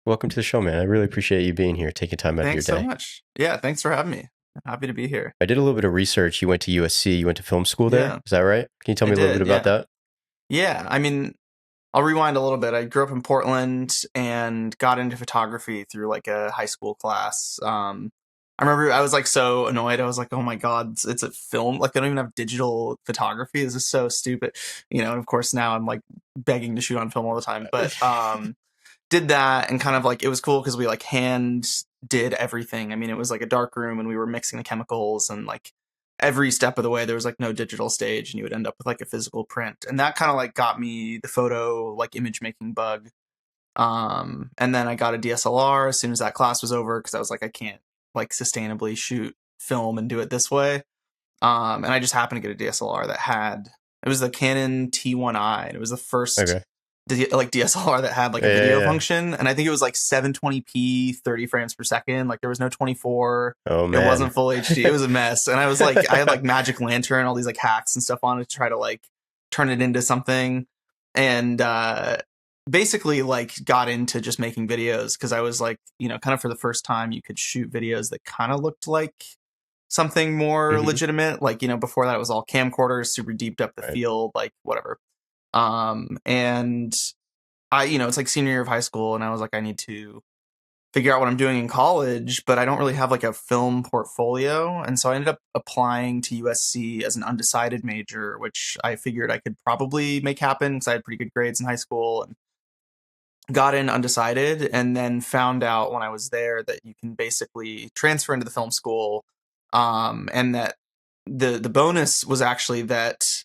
Welcome to the show, man. I really appreciate you being here, taking time out of your Thanks so day. much. Yeah, thanks for having me. I'm happy to be here. I did a little bit of research. You went to USC, you went to film school there. Yeah, Is that right? Can you tell I me a little bit did. about Yeah. that? Yeah, I mean, I'll rewind a little bit. I grew up in Portland and got into photography through like a high school class. I remember I was like so annoyed. I was like, "Oh my God, it's a film. Like they don't even have digital photography. This is so stupid." And of course now I'm like begging to shoot on film all the time. But did that and kind of like it was cool because we like hand did everything. I mean, it was like a dark room and we were mixing the chemicals and like every step of the way there was like no digital stage and you would end up with like a physical print. And that kind of like got me the photo like image making bug. And then I got a DSLR as soon as that class was over because I was like I can't like sustainably shoot film and do it this way. And I just happened to get a DSLR that had it was the Canon T1i and it was the first Okay. like DSLR that had like Yeah, a yeah, video yeah. function, and I think it was like 720p, 30 frames per second. Like there was no 24. Oh It man. wasn't full HD. It was a mess, and I was like, I had like Magic Lantern, all these like hacks and stuff on it to try to like turn it into something, and basically like got into just making videos because I was like, kind of for the first time, you could shoot videos that kind of looked like something more Hmm. legitimate. Like before that, it was all camcorders, super deep up the Right. field, like whatever. And it's like senior year of high school, and I was like, I need to figure out what I'm doing in college, but I don't really have like a film portfolio. And so I ended up applying to USC as an undecided major, which I figured I could probably make happen because I had pretty good grades in high school and got in undecided. And then found out when I was there that you can basically transfer into the film school. And that the bonus was actually that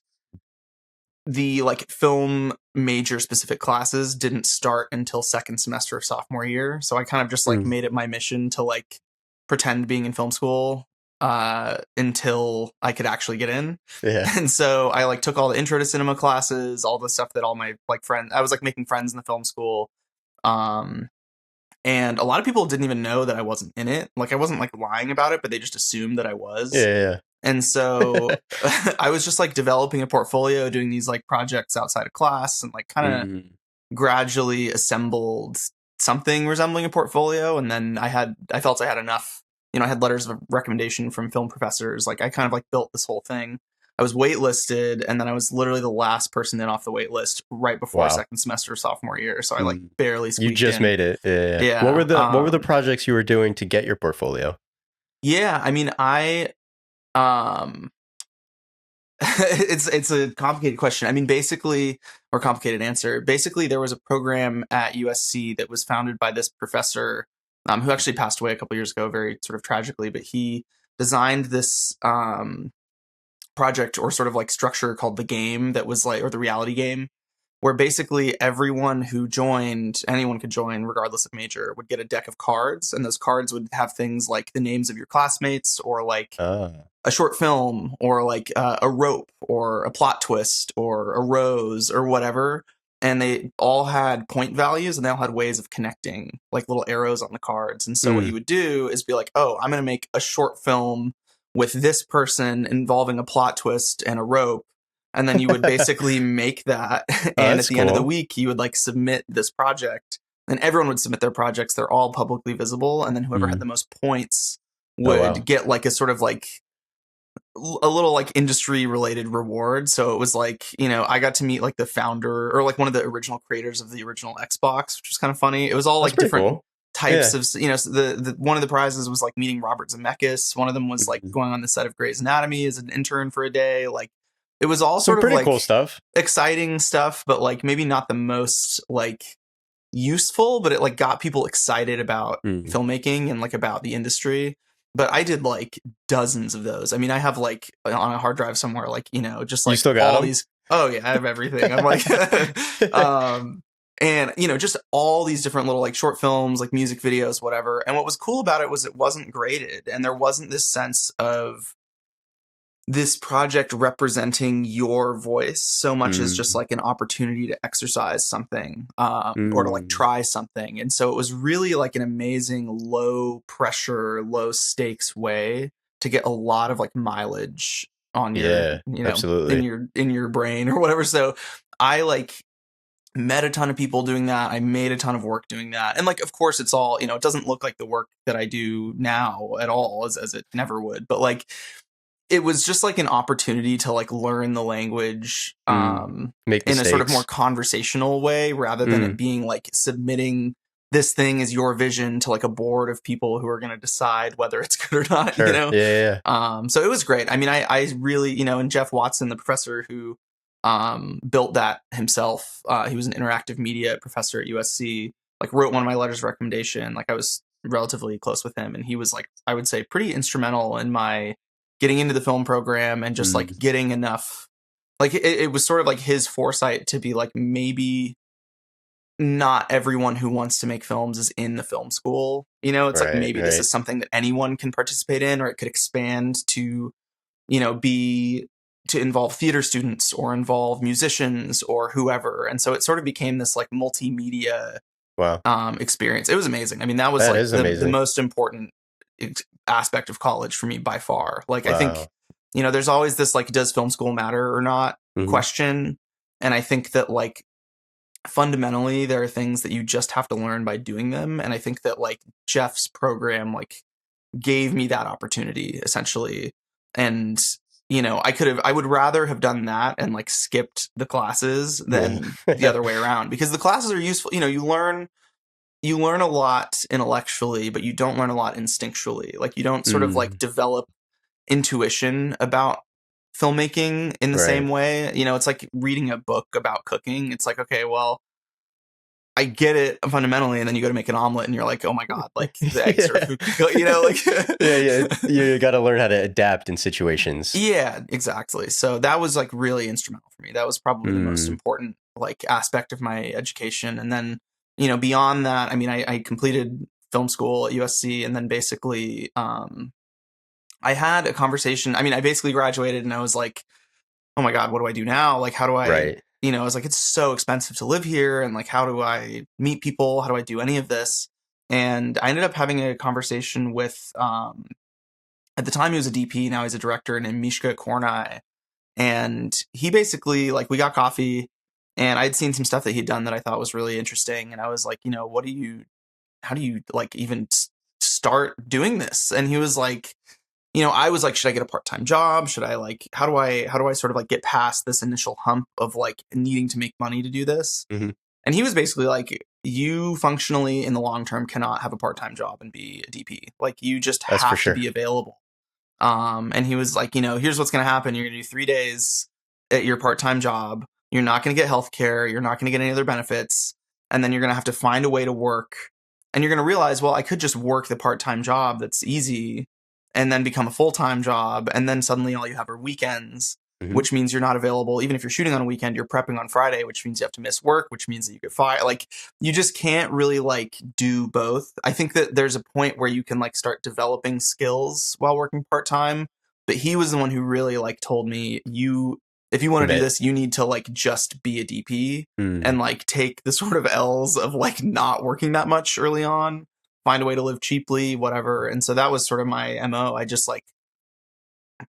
the like film major specific classes didn't start until second semester of sophomore year. So I kind of just like Mm. made it my mission to like pretend being in film school until I could actually get in. Yeah. And so I like took all the intro to cinema classes, all the stuff that all my like friends I was like making friends in the film school. Um and a lot of people didn't even know that I wasn't in it. Like I wasn't like lying about it, but they just assumed that I was. Yeah, And yeah. so I was just like developing a portfolio, doing these like projects outside of class and like kind of Mm. gradually assembled something resembling a portfolio. And then I felt I had enough, I had letters of recommendation from film professors. Like I kind of like built this whole thing. I was waitlisted and then I was literally the last person in off the wait list right before Wow. second semester sophomore year. So I like Mm. barely You squeaked just in. made it. Yeah, yeah, yeah. What were Yeah. the projects you were doing to get your portfolio? Yeah. I mean, um, it's a complicated question. I mean, basically, or complicated answer. Basically, there was a program at USC that was founded by this professor, who actually passed away a couple years ago, very sort of tragically. But he designed this project or sort of like structure called the game that was like, or the reality game, where basically everyone who joined, anyone could join regardless of major, would get a deck of cards, and those cards would have things like the names of your classmates or like Ah, a short film or like a rope or a plot twist or a rose or whatever. And they all had point values and they all had ways of connecting, like little arrows on the cards. And so what you mm. would do is be like, oh, I'm going to make a short film with this person involving a plot twist and a rope. And then you would basically make that. Oh, And at that's the end of the cool. week, you would like submit this project. And everyone would submit their projects. They're all publicly visible. And then whoever had Mm. the most points Oh would wow. get like a sort of like a little like industry related reward. So it was like, I got to meet like the founder or like one of the original creators of the original Xbox, which was kind of funny. It was all That's like pretty different cool. types Yeah. of, so the one of the prizes was like meeting Robert Zemeckis. One of them was like Mhm. going on the set of Grey's Anatomy as an intern for a day. Like it was all Some sort of pretty cool like stuff. exciting stuff, but like maybe not the most like useful, but it like got people excited about Mm. filmmaking and like about the industry. But I did like dozens of those. I mean, I have like on a hard drive somewhere, like, just You like still got all them? these. Oh, yeah, I have everything. I'm like, and, just all these different little like short films, like music videos, whatever. And what was cool about it was it wasn't graded and there wasn't this sense of this project representing your voice so much as just Mm. like an opportunity to exercise something or to like Mm. try something. And so it was really like an amazing low pressure, low stakes way to get a lot of like mileage on your, Yeah, absolutely. in your brain or whatever. So I like met a ton of people doing that. I made a ton of work doing that. And like, of course, it's all, it doesn't look like the work that I do now at all, as it never would. But like, it was just like an opportunity to like learn the language Make in a sort of more mistakes. conversational way, rather than it being like submitting this thing as your vision to like a board of people who are going to decide whether it's good or not, Sure. Yeah. So it was great. I mean, I really, and Jeff Watson, the professor who built that himself, he was an interactive media professor at USC, like wrote one of my letters of recommendation. Like I was relatively close with him, and he was like, I would say, pretty instrumental in my getting into the film program and just like getting enough, like it was sort of like his foresight to be like, maybe not everyone who wants to make films is in the film school. It's like, maybe this is something that anyone can participate in, or it could expand to, be to involve theater students or involve musicians or whoever. And so it sort of became this like multimedia experience. It was amazing. I mean, that was the most important aspect of college for me by far. Like, I think, there's always this like, does film school matter or not question. And I think that like, fundamentally there are things that you just have to learn by doing them. And I think that like Jeff's program like gave me that opportunity essentially. And I would rather have done that and like skipped the classes than the other way around, because the classes are useful. You learn a lot intellectually, but you don't learn a lot instinctually. Like you don't sort of like develop intuition about filmmaking in the same way. It's like reading a book about cooking. It's like, okay, well, I get it fundamentally, and then you go to make an omelet and you're like, oh my God, like the eggs are like you got to learn how to adapt in situations. Yeah, exactly. So that was like really instrumental for me. That was probably the most important like aspect of my education. And then, beyond that, I mean, I completed film school at USC, and then basically I had a conversation. I mean, I basically graduated and I was like, oh my God, what do I do now? Like, how do I, I was like, it's so expensive to live here. And like, how do I meet people? How do I do any of this? And I ended up having a conversation with, at the time he was a DP, now he's a director, named Mishka Kornai. And he basically, like, we got coffee, and I'd seen some stuff that he'd done that I thought was really interesting. And I was like, how do you like even start doing this? And he was like, I was like, should I get a part-time job? Should I like, how do I sort of like get past this initial hump of like needing to make money to do this? And he was basically like, you functionally in the long term cannot have a part-time job and be a DP. Like you just have to be available. And he was like, here's what's going to happen. You're going to do 3 days at your part-time job. You're not going to get healthcare. You're not going to get any other benefits. And then you're going to have to find a way to work. And you're going to realize, well, I could just work the part-time job that's easy and then become a full-time job. And then suddenly all you have are weekends, which means you're not available. Even if you're shooting on a weekend, you're prepping on Friday, which means you have to miss work, which means that you get fired. Like you just can't really like do both. I think that there's a point where you can like start developing skills while working part-time. But he was the one who really like told me, if you want to do this, you need to like just be a DP and like take the sort of L's of like not working that much early on, find a way to live cheaply, whatever. And so that was sort of my MO.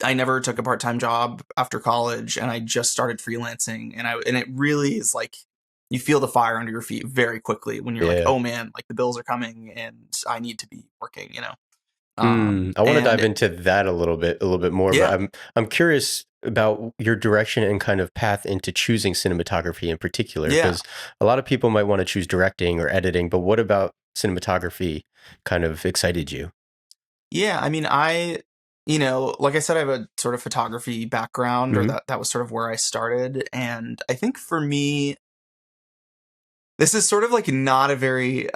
I never took a part-time job after college, and I just started freelancing. And it really is like, you feel the fire under your feet very quickly when you're like, oh man, like the bills are coming and I need to be working, I want to dive into that a little bit more, but I'm curious about your direction and kind of path into choosing cinematography in particular, because a lot of people might want to choose directing or editing, but what about cinematography kind of excited you? Yeah, I mean, like I said, I have a sort of photography background, or that was sort of where I started. And I think for me, this is sort of like not a very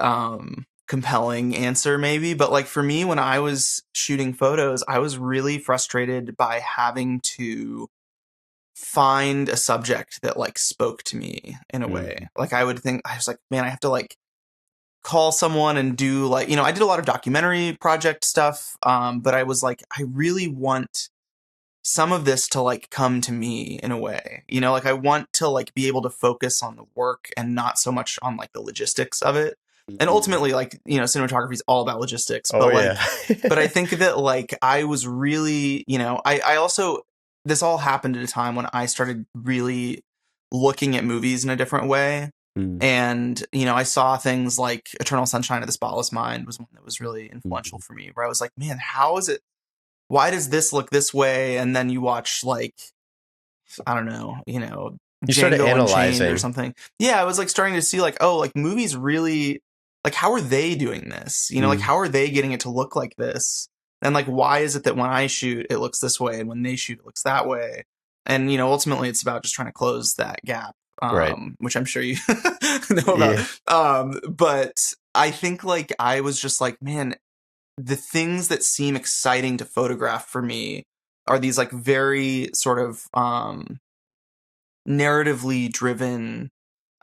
compelling answer maybe, but like for me, when I was shooting photos, I was really frustrated by having to find a subject that like spoke to me in a way. Like I was like, man, I have to like call someone and do like, I did a lot of documentary project stuff. But I was like, I really want some of this to like come to me in a way, like I want to like be able to focus on the work and not so much on like the logistics of it. And ultimately, like, cinematography is all about logistics, but but I think that like, I was really, I also, this all happened at a time when I started really looking at movies in a different way. Mm. And, I saw things like Eternal Sunshine of the Spotless Mind was one that was really influential Mm. for me, where I was like, man, how is it? Why does this look this way? And then you watch like, I don't know, You started Django Unchained or analyzing. something. Yeah, I was like starting to see like, oh, like movies really, like, how are they doing this? Like, Mm. how are they getting it to look like this? And like, why is it that when I shoot it looks this way and when they shoot it looks that way? And ultimately it's about just trying to close that gap, Right. which I'm sure you know about. Yeah. But I think like I was just like, man, the things that seem exciting to photograph for me are these like very sort of narratively driven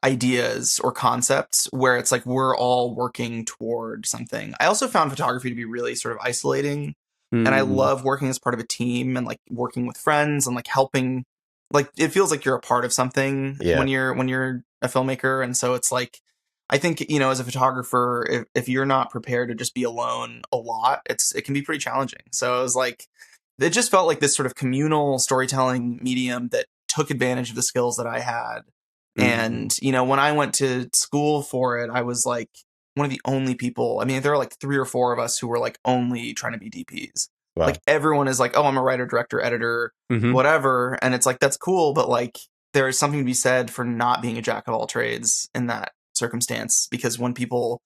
ideas or concepts where it's like we're all working toward something. I also found photography to be really sort of isolating, and I Mm. love working as part of a team and like working with friends and like helping. Like it feels like you're a part of something Yeah. when you're a filmmaker, and so it's like I think as a photographer, if you're not prepared to just be alone a lot, it can be pretty challenging. So it was like it just felt like this sort of communal storytelling medium that took advantage of the skills that I had. Mm. And, when I went to school for it, I was like one of the only people. I mean, there are like 3 or 4 of us who were like only trying to be DPs. Like Wow. everyone is like, oh, I'm a writer, director, editor, Mm-hmm. whatever. And it's like, that's cool. But like, there is something to be said for not being a jack of all trades in that circumstance. Because when people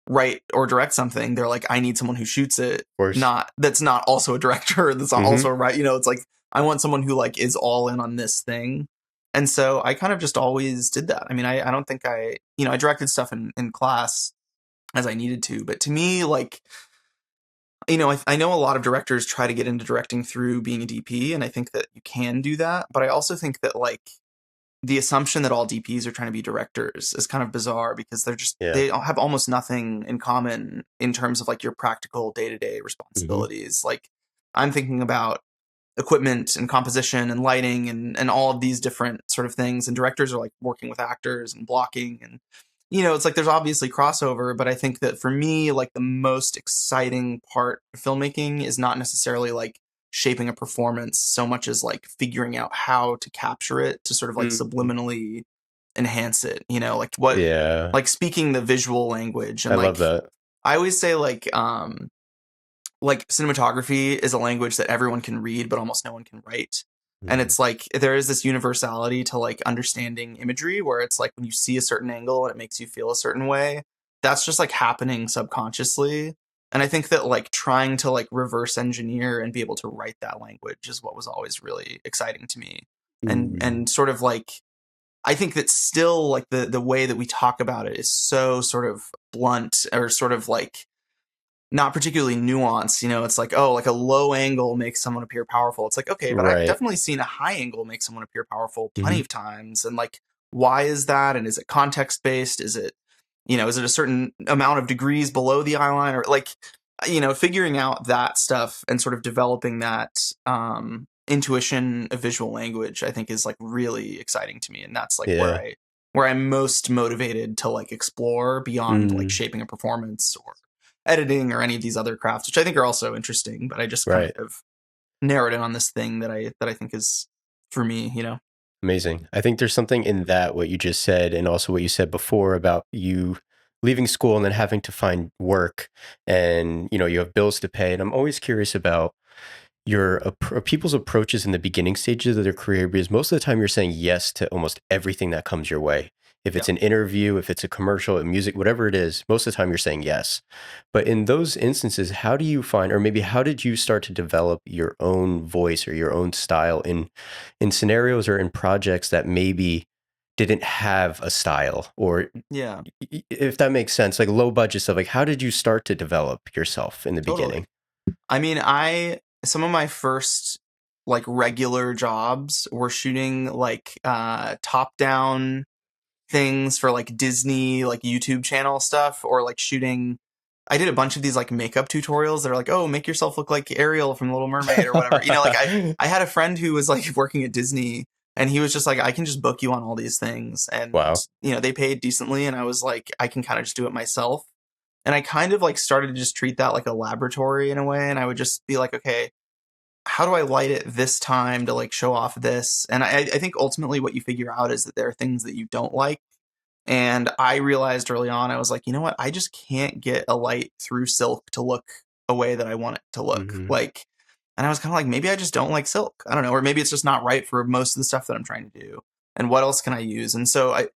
write or direct something, they're like, I need someone who shoots it, Of course. that's not also a director, that's not Mm-hmm. also a writer. It's like, I want someone who like is all in on this thing. And so I kind of just always did that. I mean, I don't think I directed stuff in class as I needed to, but to me, like, I know a lot of directors try to get into directing through being a DP, and I think that you can do that. But I also think that like the assumption that all DPs are trying to be directors is kind of bizarre because Yeah. they have almost nothing in common in terms of like your practical day-to-day Mm-hmm. responsibilities. Like I'm thinking about equipment and composition and lighting and all of these different sort of things, and directors are like working with actors and blocking, and it's like there's obviously crossover, but I think that for me like the most exciting part of filmmaking is not necessarily like shaping a performance so much as like figuring out how to capture it to sort of like Mm. subliminally enhance it, like what, Yeah. like speaking the visual language. I And love like that. I always say like cinematography is a language that everyone can read but almost no one can write. And Mm. it's like there is this universality to like understanding imagery where it's like when you see a certain angle and it makes you feel a certain way, that's just like happening subconsciously. And I think that like trying to like reverse engineer and be able to write that language is what was always really exciting to me. and Mm. and sort of like I think that still like the way that we talk about it is so sort of blunt or sort of like not particularly nuanced. It's like, oh, like a low angle makes someone appear powerful. It's like, okay, but I've Right. definitely seen a high angle make someone appear powerful plenty Mm-hmm. of times. And like, why is that? And is it context based? Is it a certain amount of degrees below the eye line? Or like, figuring out that stuff and sort of developing that intuition of visual language, I think is like really exciting to me. And that's like Yeah. where I'm most motivated to like explore beyond like Mm. shaping a performance or editing or any of these other crafts, which I think are also interesting. But I just kind Right. of narrowed in on this thing that I think is for me. Amazing. I think there's something in that, what you just said, and also what you said before about you leaving school and then having to find work and, you have bills to pay. And I'm always curious about people's approaches in the beginning stages of their career, because most of the time you're saying yes to almost everything that comes your way. If Yeah. it's an interview, if it's a commercial, a music, whatever it is, most of the time you're saying yes. But in those instances, how do you find, or maybe how did you start to develop your own voice or your own style in scenarios or in projects that maybe didn't have a style, or Yeah, if that makes sense, like low budget stuff, like how did you start to develop yourself in the totally. beginning? I mean, some of my first like regular jobs were shooting like top down things for like Disney like YouTube channel stuff, or like shooting. I did a bunch of these like makeup tutorials that are like, oh, make yourself look like Ariel from The Little Mermaid or whatever. Like I had a friend who was like working at Disney, and he was just like, I can just book you on all these things, and Wow. they paid decently, and I was like, I can kind of just do it myself. And I kind of like started to just treat that like a laboratory in a way, and I would just be like, okay, how do I light it this time to like show off this? And I think ultimately what you figure out is that there are things that you don't like, And I realized early on, I was like, you know what? I just can't get a light through silk to look a way that I want it to look. Mm-hmm. Like, and I was kind of like, maybe I just don't like silk. I don't know. Or maybe it's just not right for most of the stuff that I'm trying to do. And what else can I use? And so I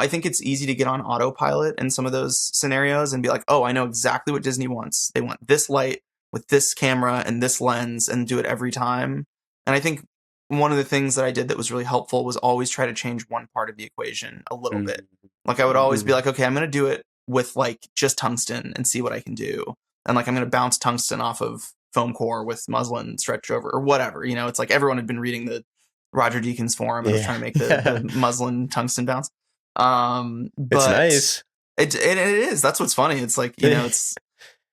think it's easy to get on autopilot in some of those scenarios and be like, oh, I know exactly what Disney wants. They want this light with this camera and this lens and do it every time. And I think one of the things that I did that was really helpful was always try to change one part of the equation a little bit. Like I would always be like, okay, I'm going to do it with like just tungsten and see what I can do. And like, I'm going to bounce tungsten off of foam core with muslin stretched over or whatever. It's like everyone had been reading the Roger Deakins forum and was trying to make the muslin tungsten bounce. It's But nice. It is. That's what's funny. It's like, it's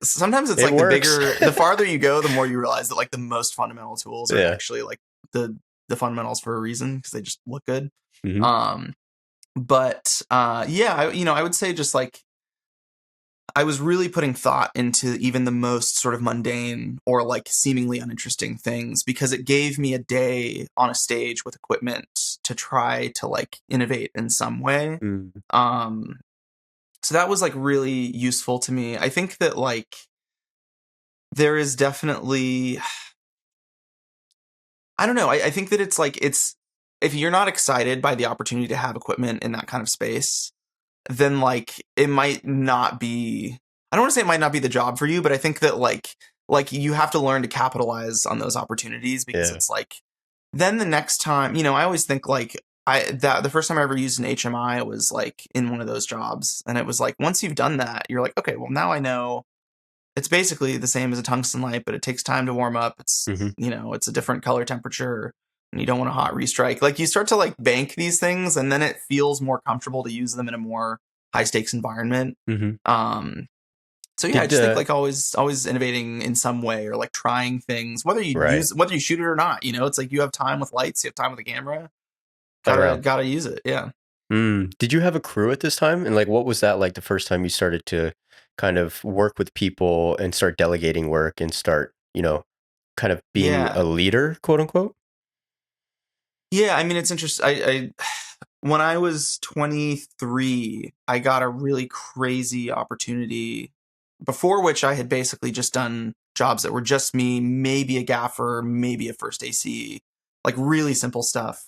sometimes it's like works. the farther you go, the more you realize that like the most fundamental tools are actually like the fundamentals for a reason because they just look good. Mm-hmm. I would say just like I was really putting thought into even the most sort of mundane or like seemingly uninteresting things because it gave me a day on a stage with equipment to try to like innovate in some way. So that was like really useful to me. I think that like there is definitely, I don't know. I think that it's like, if you're not excited by the opportunity to have equipment in that kind of space, then like it might not be, I don't want to say it might not be the job for you, but I think that like you have to learn to capitalize on those opportunities because it's like, then the next time, I always think like the first time I ever used an HMI was like in one of those jobs. And it was like, once you've done that, you're like, okay, well now I know it's basically the same as a tungsten light, but it takes time to warm up. It's, it's a different color temperature and you don't want a hot restrike. Like you start to like bank these things and then it feels more comfortable to use them in a more high stakes environment. So yeah, I just think like always innovating in some way or like trying things, whether you shoot it or not, it's like you have time with lights, you have time with a camera, gotta use it. Yeah. Did you have a crew at this time? And like, what was that like the first time you started to kind of work with people and start delegating work and start, kind of being a leader, quote unquote? Yeah. I mean, it's interesting. I when I was 23, I got a really crazy opportunity before which I had basically just done jobs that were just me, maybe a gaffer, maybe a first AC, like really simple stuff.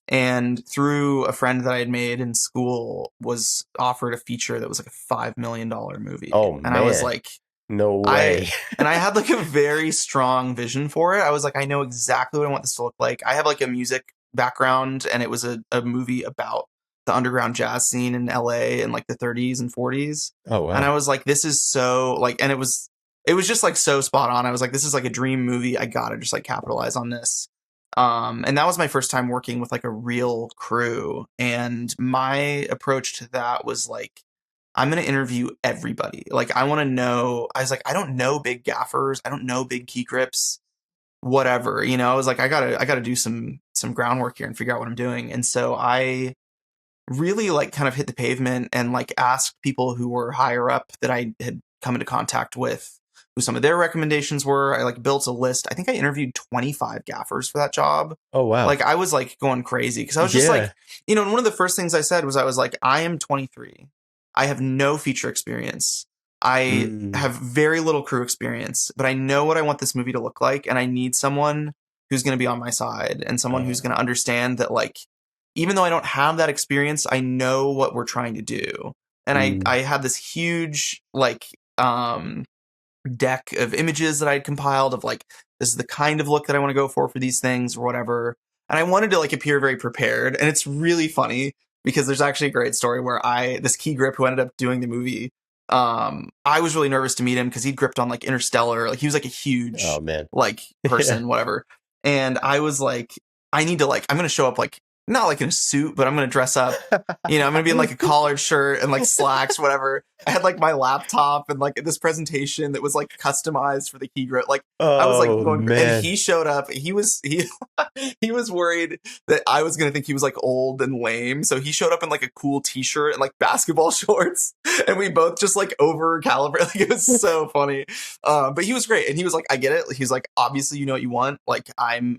And through a friend that I had made in school was offered a feature that was like a $5 million movie. Oh, and man. I was like, no way. And I had like a very strong vision for it. I was like, I know exactly what I want this to look like. I have like a music background and it was a movie about the underground jazz scene in LA in like the 30s and 40s. Oh, wow. And I was like, this is so like, and it was just like so spot on. I was like, this is like a dream movie. I gotta just like capitalize on this. And that was my first time working with like a real crew. And my approach to that was like, I'm going to interview everybody. Like, I want to know, I was like, I don't know big gaffers. I don't know big key grips, whatever, I was like, I gotta do some groundwork here and figure out what I'm doing. And so I really like kind of hit the pavement and like asked people who were higher up that I had come into contact with who some of their recommendations were. I like built a list. I think I interviewed 25 gaffers for that job. Oh, wow. Like I was like going crazy because I was just like, and one of the first things I said was I was like, I am 23. I have no feature experience. I have very little crew experience, but I know what I want this movie to look like. And I need someone who's going to be on my side and someone who's going to understand that like, even though I don't have that experience, I know what we're trying to do. And I had this huge like deck of images that I'd compiled of like, this is the kind of look that I want to go for these things or whatever. And I wanted to like appear very prepared. And it's really funny because there's actually a great story where this key grip who ended up doing the movie, I was really nervous to meet him because he'd gripped on like Interstellar. Like he was like a huge like person, whatever. And I was like, I need to like, I'm going to show up like, not like in a suit, but I'm going to dress up, I'm going to be in like a collared shirt and like slacks, whatever. I had like my laptop and like this presentation that was like customized for the key grip. Like I was like going, and he showed up. He was worried that I was going to think he was like old and lame. So he showed up in like a cool t-shirt and like basketball shorts. And we both just like over calibrated. Like, it was so funny. But he was great. And he was like, I get it. He's like, obviously, you know what you want. Like I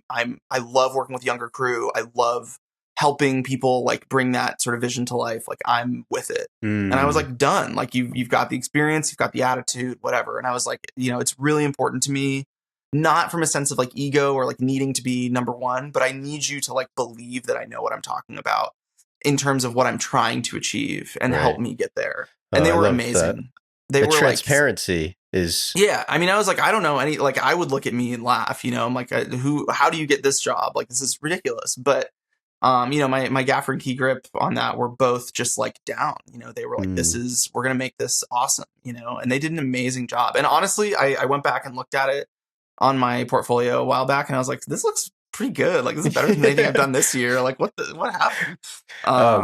love working with younger crew. I love helping people like bring that sort of vision to life, like I'm with it. And I was Mm. like, done. Like you've got the experience, you've got the attitude, whatever. And I was like, it's really important to me, not from a sense of like ego or like needing to be number one, but I need you to like believe that I know what I'm talking about in terms of what I'm trying to achieve and help Right. me get there. And Oh, they I were love that. amazing. They The were like, transparency is yeah, I mean, I was like, I don't know any, like, I would look at me and laugh, I'm like, how do you get this job? Like, this is ridiculous. But, my gaffer and key grip on that were both just like down, they were like, mm. we're going to make this awesome, and they did an amazing job. And honestly, I went back and looked at it on my portfolio a while back and I was like, this looks pretty good. Like, this is better than anything I've done this year. Like, what happened?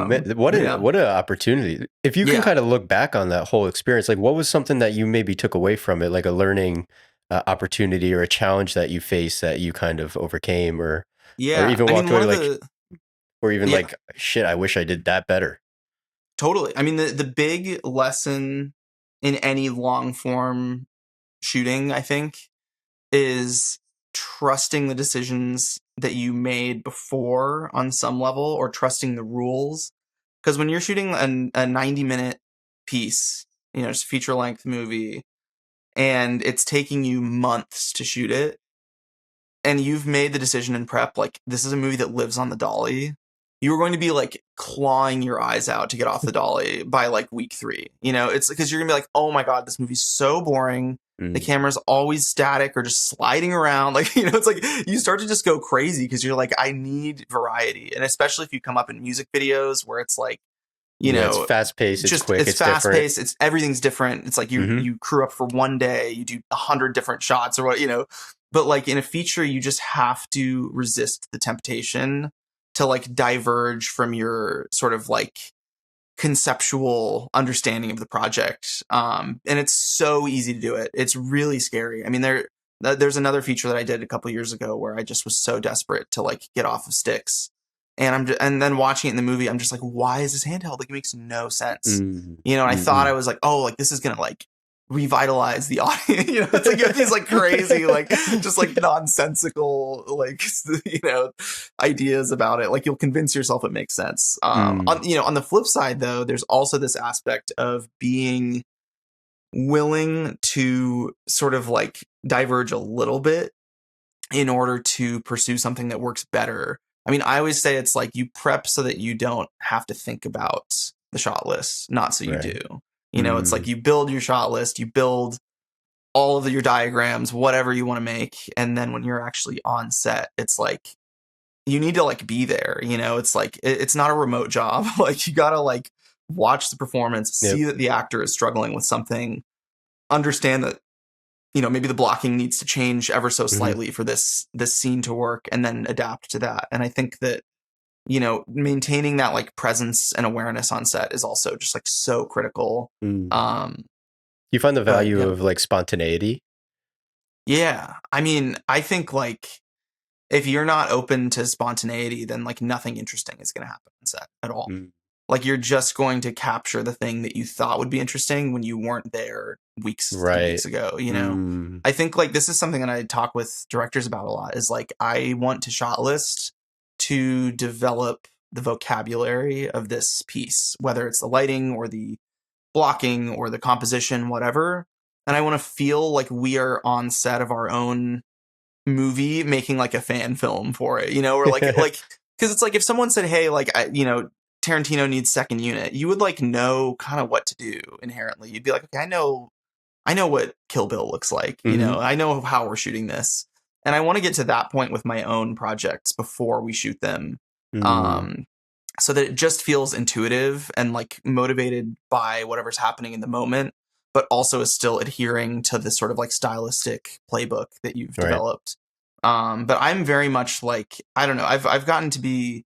Man, what an opportunity. If you can Yeah. kind of look back on that whole experience, like what was something that you maybe took away from it, like a learning opportunity or a challenge that you faced that you kind of overcame or Yeah. even I walked mean, away like, or even yeah. like, shit, I wish I did that better. Totally. I mean, the big lesson in any long form shooting, I think, is trusting the decisions that you made before on some level, or trusting the rules. Because when you're shooting a 90-minute piece, just a feature length movie, and it's taking you months to shoot it, and you've made the decision in prep, like, this is a movie that lives on the dolly, you are going to be like clawing your eyes out to get off the dolly by like week 3. It's because you're gonna be like, oh my God, this movie's so boring. The Mm. camera's always static or just sliding around. Like, it's like you start to just go crazy because you're like, I need variety. And especially if you come up in music videos where it's like, Yeah, it's fast paced, it's just quick, it's it's fast different. paced. It's everything's different. It's like Mm-hmm. you crew up for one day, you do 100 different shots or what. But like in a feature, you just have to resist the temptation to like diverge from your sort of like conceptual understanding of the project. And it's so easy to do it. It's really scary. I mean, there's another feature that I did a couple years ago where I just was so desperate to like get off of sticks. And then watching it in the movie, I'm just like, why is this handheld? Like, it makes no sense. Mm. And I thought Mm-mm. I was like, oh, like this is gonna like revitalize the audience. It's like you have these like crazy, like just like nonsensical, like ideas about it. Like you'll convince yourself it makes sense. Mm. On the flip side, though, there's also this aspect of being willing to sort of like diverge a little bit in order to pursue something that works better. I mean, I always say it's like you prep so that you don't have to think about the shot list, not so you do. Right. It's like Mm. you build your shot list, you build all of your diagrams, whatever you want to make, and then when you're actually on set, it's like you need to like be there. It's like it's not a remote job. Like you gotta like watch the performance, Yep. see that the actor is struggling with something, understand that maybe the blocking needs to change ever so Mm-hmm. slightly for this scene to work, and then adapt to that. And I think that maintaining that like presence and awareness on set is also just like so critical. Mm. um You find the but value yeah. of like spontaneity? Yeah, I mean, I think like if you're not open to spontaneity, then like nothing interesting is going to happen on set at all. Mm. Like you're just going to capture the thing that you thought would be interesting when you weren't there weeks and Right. weeks ago. Mm. I think like this is something that I talk with directors about a lot, is like I want to shot list to develop the vocabulary of this piece, whether it's the lighting or the blocking or the composition, whatever. And I want to feel like we are on set of our own movie making like a fan film for it, or like because it's like if someone said, hey, like Tarantino needs second unit, you would like know kind of what to do inherently. You'd be like, okay, I know what Kill Bill looks like, Mm-hmm. I know how we're shooting this. And I want to get to that point with my own projects before we shoot them. Mm. um so that it just feels intuitive and like motivated by whatever's happening in the moment, but also is still adhering to this sort of like stylistic playbook that you've Right. developed. But I'm very much like, I don't know, I've gotten to be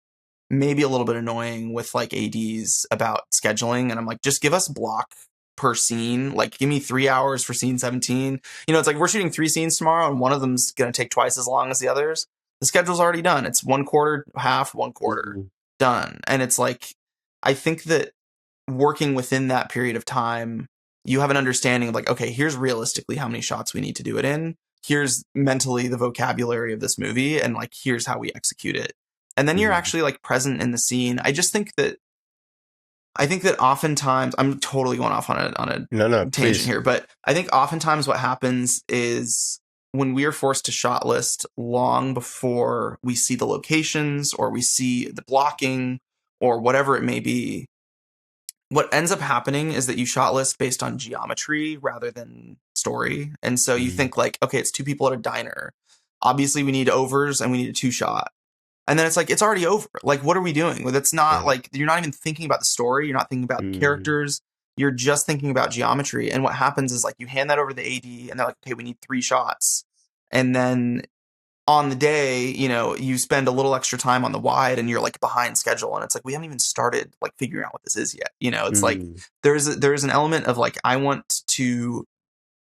maybe a little bit annoying with like ADs about scheduling, and I'm like, just give us block per scene. Like, give me 3 hours for scene 17. It's like we're shooting 3 scenes tomorrow, and one of them's going to take twice as long as the others. The schedule's already done. It's 1/4, half, 1/4 Mm. done. And it's like, I think that working within that period of time, you have an understanding of like, okay, here's realistically how many shots we need to do it in. Here's mentally the vocabulary of this movie, and like, here's how we execute it. and then you're actually like present in the scene. I think that oftentimes, I'm totally going off on a No, tangent please. here, but I think oftentimes what happens is when we are forced to shot list long before we see the locations or we see the blocking or whatever it may be, what ends up happening is that you shot list based on geometry rather than story. And so you think like, okay, it's two people at a diner. Obviously we need overs and we need a two shot. And then it's like, it's already over. Like, what are we doing? Well, it's not like, you're not even thinking about the story. You're not thinking about the characters. You're just thinking about geometry. And what happens is like, you hand that over to the AD and they're like, okay, we need 3 shots. And then on the day, you spend a little extra time on the wide and you're like behind schedule. And it's like, we haven't even started like figuring out what this is yet. It's like, there's an element of like, I want to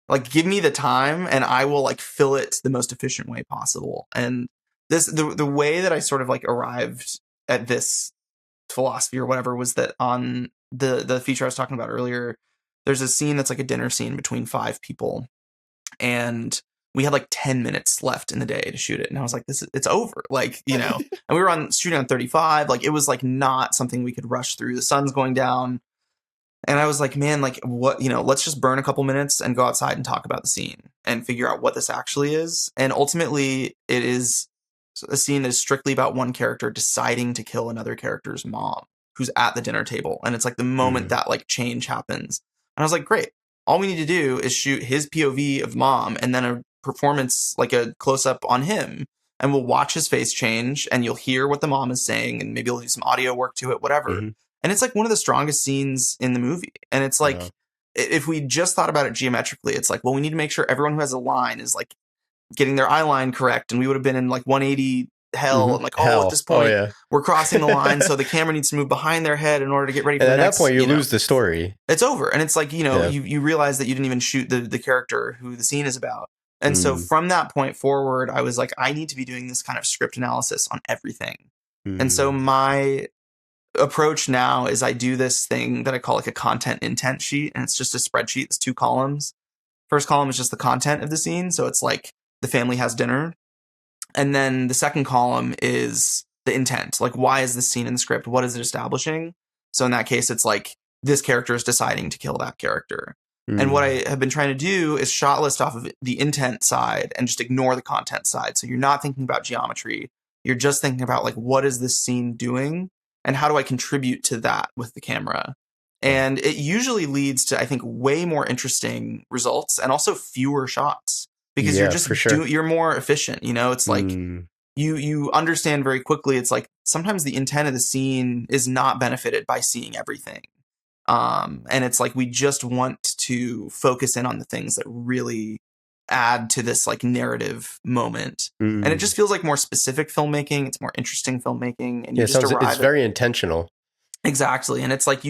like, give me the time and I will like fill it the most efficient way possible. And the way that I sort of like arrived at this philosophy or whatever was that on the feature I was talking about earlier, there's a scene that's like a dinner scene between 5 people, and we had like 10 minutes left in the day to shoot it. And I was like, it's over. Like, and we were shooting on 35. Like, it was like not something we could rush through. The sun's going down. And I was like, man, like what, let's just burn a couple minutes and go outside and talk about the scene and figure out what this actually is. And ultimately it is a scene that is strictly about one character deciding to kill another character's mom who's at the dinner table. And it's like the moment that like change happens. And I was like, great. All we need to do is shoot his POV of mom and then a performance, like a close up on him. And we'll watch his face change and you'll hear what the mom is saying and maybe we'll do some audio work to it, whatever. And it's like one of the strongest scenes in the movie. And it's like, if we just thought about it geometrically, it's like, well, we need to make sure everyone who has a line is like getting their eye line correct. And we would have been in like 180 hell. And like, at this point, we're crossing the line. So the camera needs to move behind their head in order to get ready for the next. At that point, you lose the story. It's over. And it's like, you realize that you didn't even shoot the character who the scene is about. And so from that point forward, I was like, I need to be doing this kind of script analysis on everything. And so my approach now is I do this thing that I call like a content intent sheet, and it's just a spreadsheet. It's 2 columns. First column is just the content of the scene. So it's like the family has dinner. And then the second column is the intent. Like, why is this scene in the script? What is it establishing? So in that case, it's like this character is deciding to kill that character. And what I have been trying to do is shot list off of the intent side and just ignore the content side. So you're not thinking about geometry. You're just thinking about like, what is this scene doing? And how do I contribute to that with the camera? And it usually leads to, I think, way more interesting results and also fewer shots because you're just you're more efficient. It's like you understand very quickly. It's like sometimes the intent of the scene is not benefited by seeing everything. And it's like we just want to focus in on the things that really add to this like narrative moment. And it just feels like more specific filmmaking. It's more interesting filmmaking. And it's very intentional. Exactly. And it's like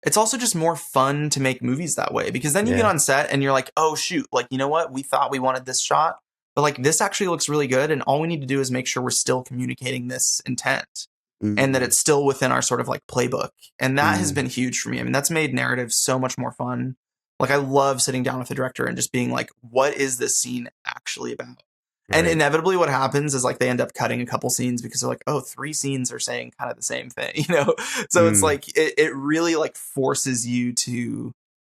it's also just more fun to make movies that way because then you get on set and you're like, oh shoot, like, you know what? We thought we wanted this shot, but like this actually looks really good. And all we need to do is make sure we're still communicating this intent and that it's still within our sort of like playbook. And that has been huge for me. I mean, that's made narrative so much more fun. Like, I love sitting down with the director and just being like, what is this scene actually about? Right. And inevitably what happens is like they end up cutting a couple scenes because they're like, oh, 3 scenes are saying kind of the same thing, So it's like it really like forces you to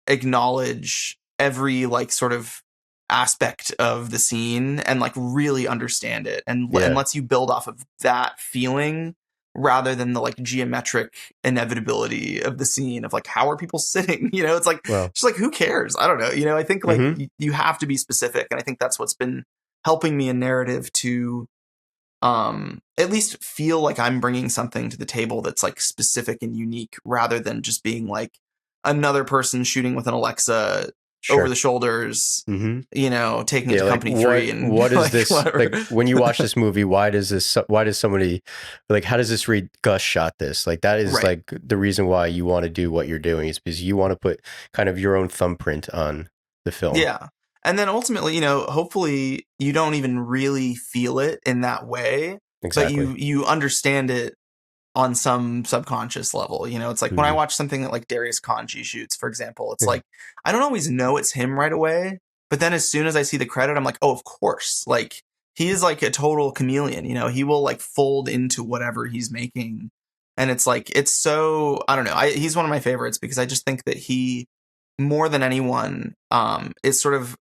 acknowledge every like sort of aspect of the scene and like really understand it and lets you build off of that feeling rather than the like geometric inevitability of the scene of like, how are people sitting? It's like, just like, who cares? I don't know. I think like you have to be specific. And I think that's what's been helping me in narrative to at least feel like I'm bringing something to the table that's like specific and unique rather than just being like another person shooting with an Alexa over the shoulders, taking it to company 3. And what is like, this? Whatever. Like, when you watch this movie, why does somebody like, how does this read Gus shot this? Like, that is like the reason why you want to do what you're doing is because you want to put kind of your own thumbprint on the film. Yeah. And then ultimately, hopefully you don't even really feel it in that way, but you understand it on some subconscious level. It's like when I watch something that like Darius Kanji shoots, for example, it's like, I don't always know it's him right away, but then as soon as I see the credit, I'm like, oh, of course. Like, he is like a total chameleon. He will like fold into whatever he's making, and it's like it's so I don't know. He's one of my favorites because I just think that he more than anyone is sort of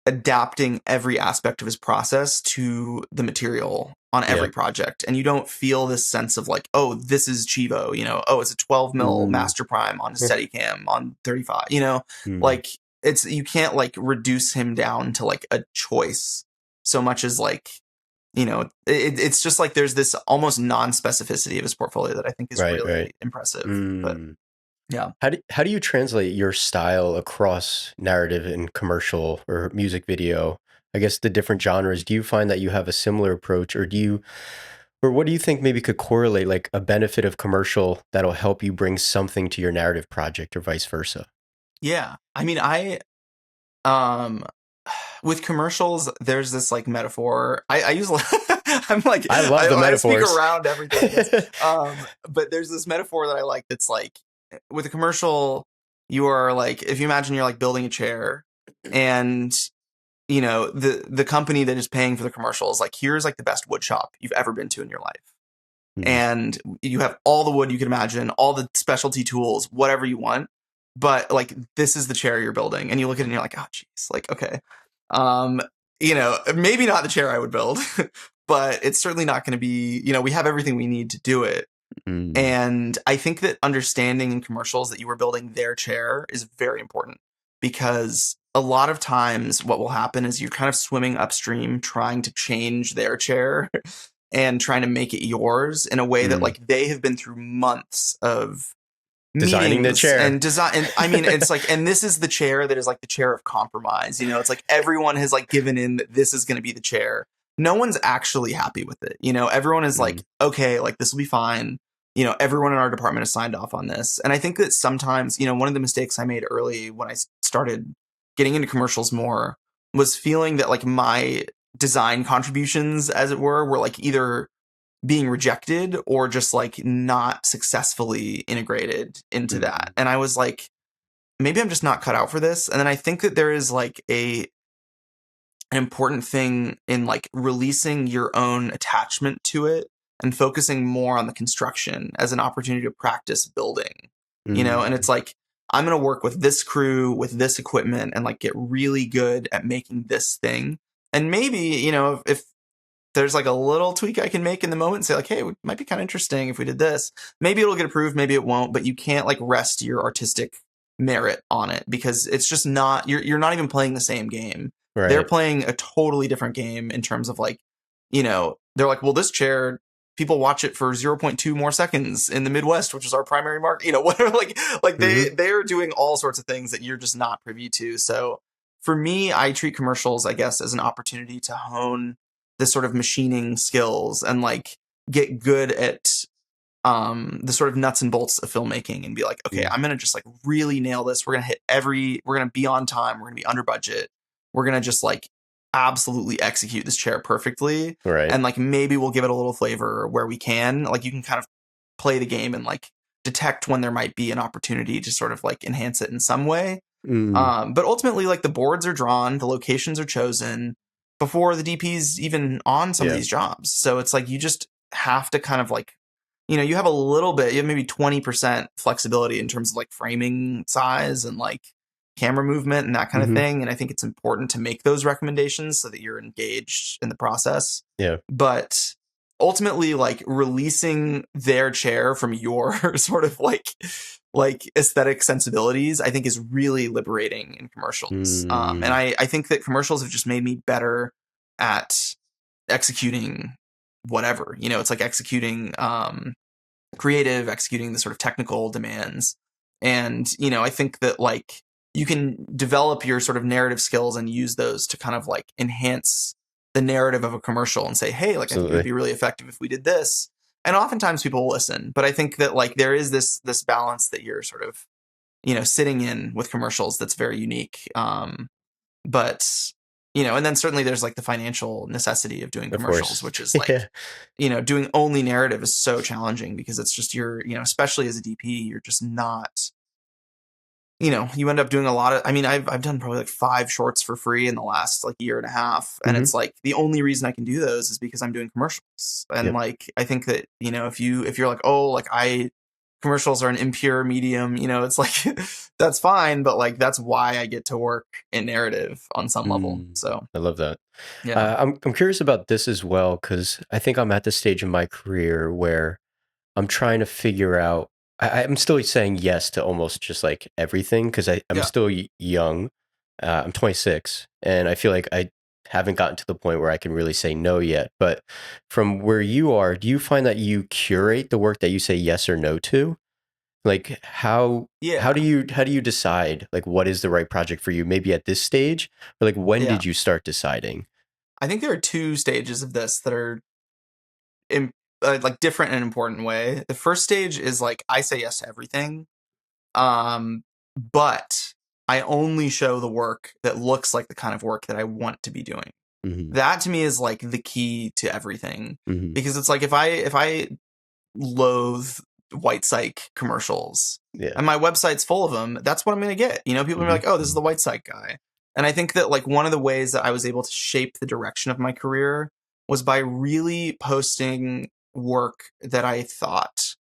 adapting every aspect of his process to the material on every project. And you don't feel this sense of like, oh, this is Chivo, oh, it's a 12 mil Master Prime on a Steadicam on 35, like you can't like reduce him down to like a choice so much as like, it's just like there's this almost non-specificity of his portfolio that I think is really impressive. But yeah. How do you translate your style across narrative and commercial or music video? I guess the different genres. Do you find that you have a similar approach, or what do you think maybe could correlate, like a benefit of commercial that'll help you bring something to your narrative project, or vice versa? Yeah. I mean, with commercials, there's this like metaphor. I use I'm like I love the metaphors. I speak around everything. But there's this metaphor that I like that's like with a commercial, you are like, if you imagine you're like building a chair, and the company that is paying for the commercial is like, here's like the best wood shop you've ever been to in your life. And you have all the wood you can imagine, all the specialty tools, whatever you want. But like, this is the chair you're building. And you look at it and you're like, oh, geez, like, okay. Maybe not the chair I would build, but it's certainly not going to be, we have everything we need to do it. And I think that understanding in commercials that you were building their chair is very important, because a lot of times what will happen is you're kind of swimming upstream trying to change their chair and trying to make it yours in a way that like they have been through months of designing the chair and design. And I mean, it's like, and this is the chair that is like the chair of compromise. It's like everyone has like given in that this is going to be the chair. No one's actually happy with it. Everyone is like, okay, like this will be fine. Everyone in our department has signed off on this. And I think that sometimes, one of the mistakes I made early when I started getting into commercials more was feeling that like my design contributions, as it were like either being rejected or just like not successfully integrated into that. And I was like, maybe I'm just not cut out for this. And then I think that there is like an important thing in like releasing your own attachment to it and focusing more on the construction as an opportunity to practice building, and it's like, I'm going to work with this crew, with this equipment, and like get really good at making this thing. And maybe, if there's like a little tweak I can make in the moment and say like, hey, it might be kind of interesting if we did this, maybe it'll get approved, maybe it won't, but you can't like rest your artistic merit on it, because it's just not, you're not even playing the same game. Right. They're playing a totally different game in terms of like, they're like, well, this chair, people watch it for 0.2 more seconds in the Midwest, which is our primary market, whatever, like they're doing all sorts of things that you're just not privy to. So for me, I treat commercials, I guess, as an opportunity to hone this sort of machining skills and like get good at the sort of nuts and bolts of filmmaking and be like, okay, I'm going to just like really nail this. We're going to we're going to be on time. We're going to be under budget. We're going to just like absolutely execute this chair perfectly. Right. And like, maybe we'll give it a little flavor where we can. Like, you can kind of play the game and like detect when there might be an opportunity to sort of like enhance it in some way. But ultimately, like, the boards are drawn, the locations are chosen before the DP's even on some of these jobs. So it's like, you just have to kind of like, you have a little bit, you have maybe 20% flexibility in terms of like framing size and like camera movement and that kind of thing. And I think it's important to make those recommendations so that you're engaged in the process. Yeah. But ultimately, like, releasing their chair from your sort of like aesthetic sensibilities, I think is really liberating in commercials. And I think that commercials have just made me better at executing whatever, it's like executing creative, executing the sort of technical demands. And, I think that like you can develop your sort of narrative skills and use those to kind of like enhance the narrative of a commercial and say, hey, like, absolutely, I think it would be really effective if we did this. And oftentimes people will listen, but I think that like there is this balance that you're sort of, sitting in with commercials that's very unique. But, and then certainly there's like the financial necessity of doing commercials, which is like, doing only narrative is so challenging because it's just especially as a DP, you're just not, you end up doing a lot of, I mean, I've done probably like 5 shorts for free in the last like year and a half. And Mm-hmm. it's like the only reason I can do those is because I'm doing commercials. And Yep. like, I think that, if you're like, oh, like commercials are an impure medium, it's like, that's fine. But like, that's why I get to work in narrative on some level. So I love that. yeah. I'm curious about this as well, because I think I'm at the stage in my career where I'm trying to figure out. I'm still saying yes to almost just like everything because I'm Yeah. still young. I'm 26, and I feel like I haven't gotten to the point where I can really say no yet. But from where you are, do you find that you curate the work that you say yes or no to? Like how Yeah. do you decide like what is the right project for you? Maybe at this stage, or like when Yeah. did you start deciding? I think there are 2 stages of this that are in, like different in an important way. The first stage is like I say yes to everything, but I only show the work that looks like the kind of work that I want to be doing. Mm-hmm. That to me is like the key to everything, Mm-hmm. because it's like if I loathe white psych commercials Yeah. and my website's full of them, that's what I'm going to get. People are Mm-hmm. like, oh, this is the white psych guy. And I think that like one of the ways that I was able to shape the direction of my career was by really posting work that I thought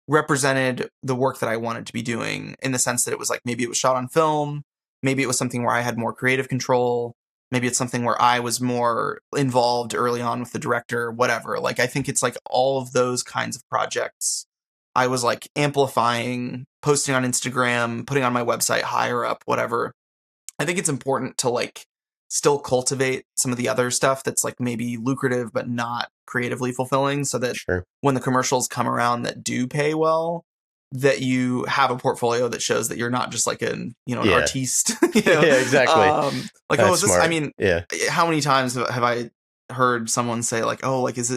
represented the work that I wanted to be doing, in the sense that it was like maybe it was shot on film, maybe it was something where I had more creative control, maybe it's something where I was more involved early on with the director, whatever. Like I think it's like all of those kinds of projects I was like amplifying, posting on Instagram, putting on my website higher up, whatever. I think it's important to like still cultivate some of the other stuff that's like maybe lucrative but not creatively fulfilling, so that Sure. when the commercials come around that do pay well, that you have a portfolio that shows that you're not just like an Yeah. artiste. Yeah, exactly. Like, oh, That's is this, I smart. mean, Yeah. how many times have I heard someone say like, oh, like, is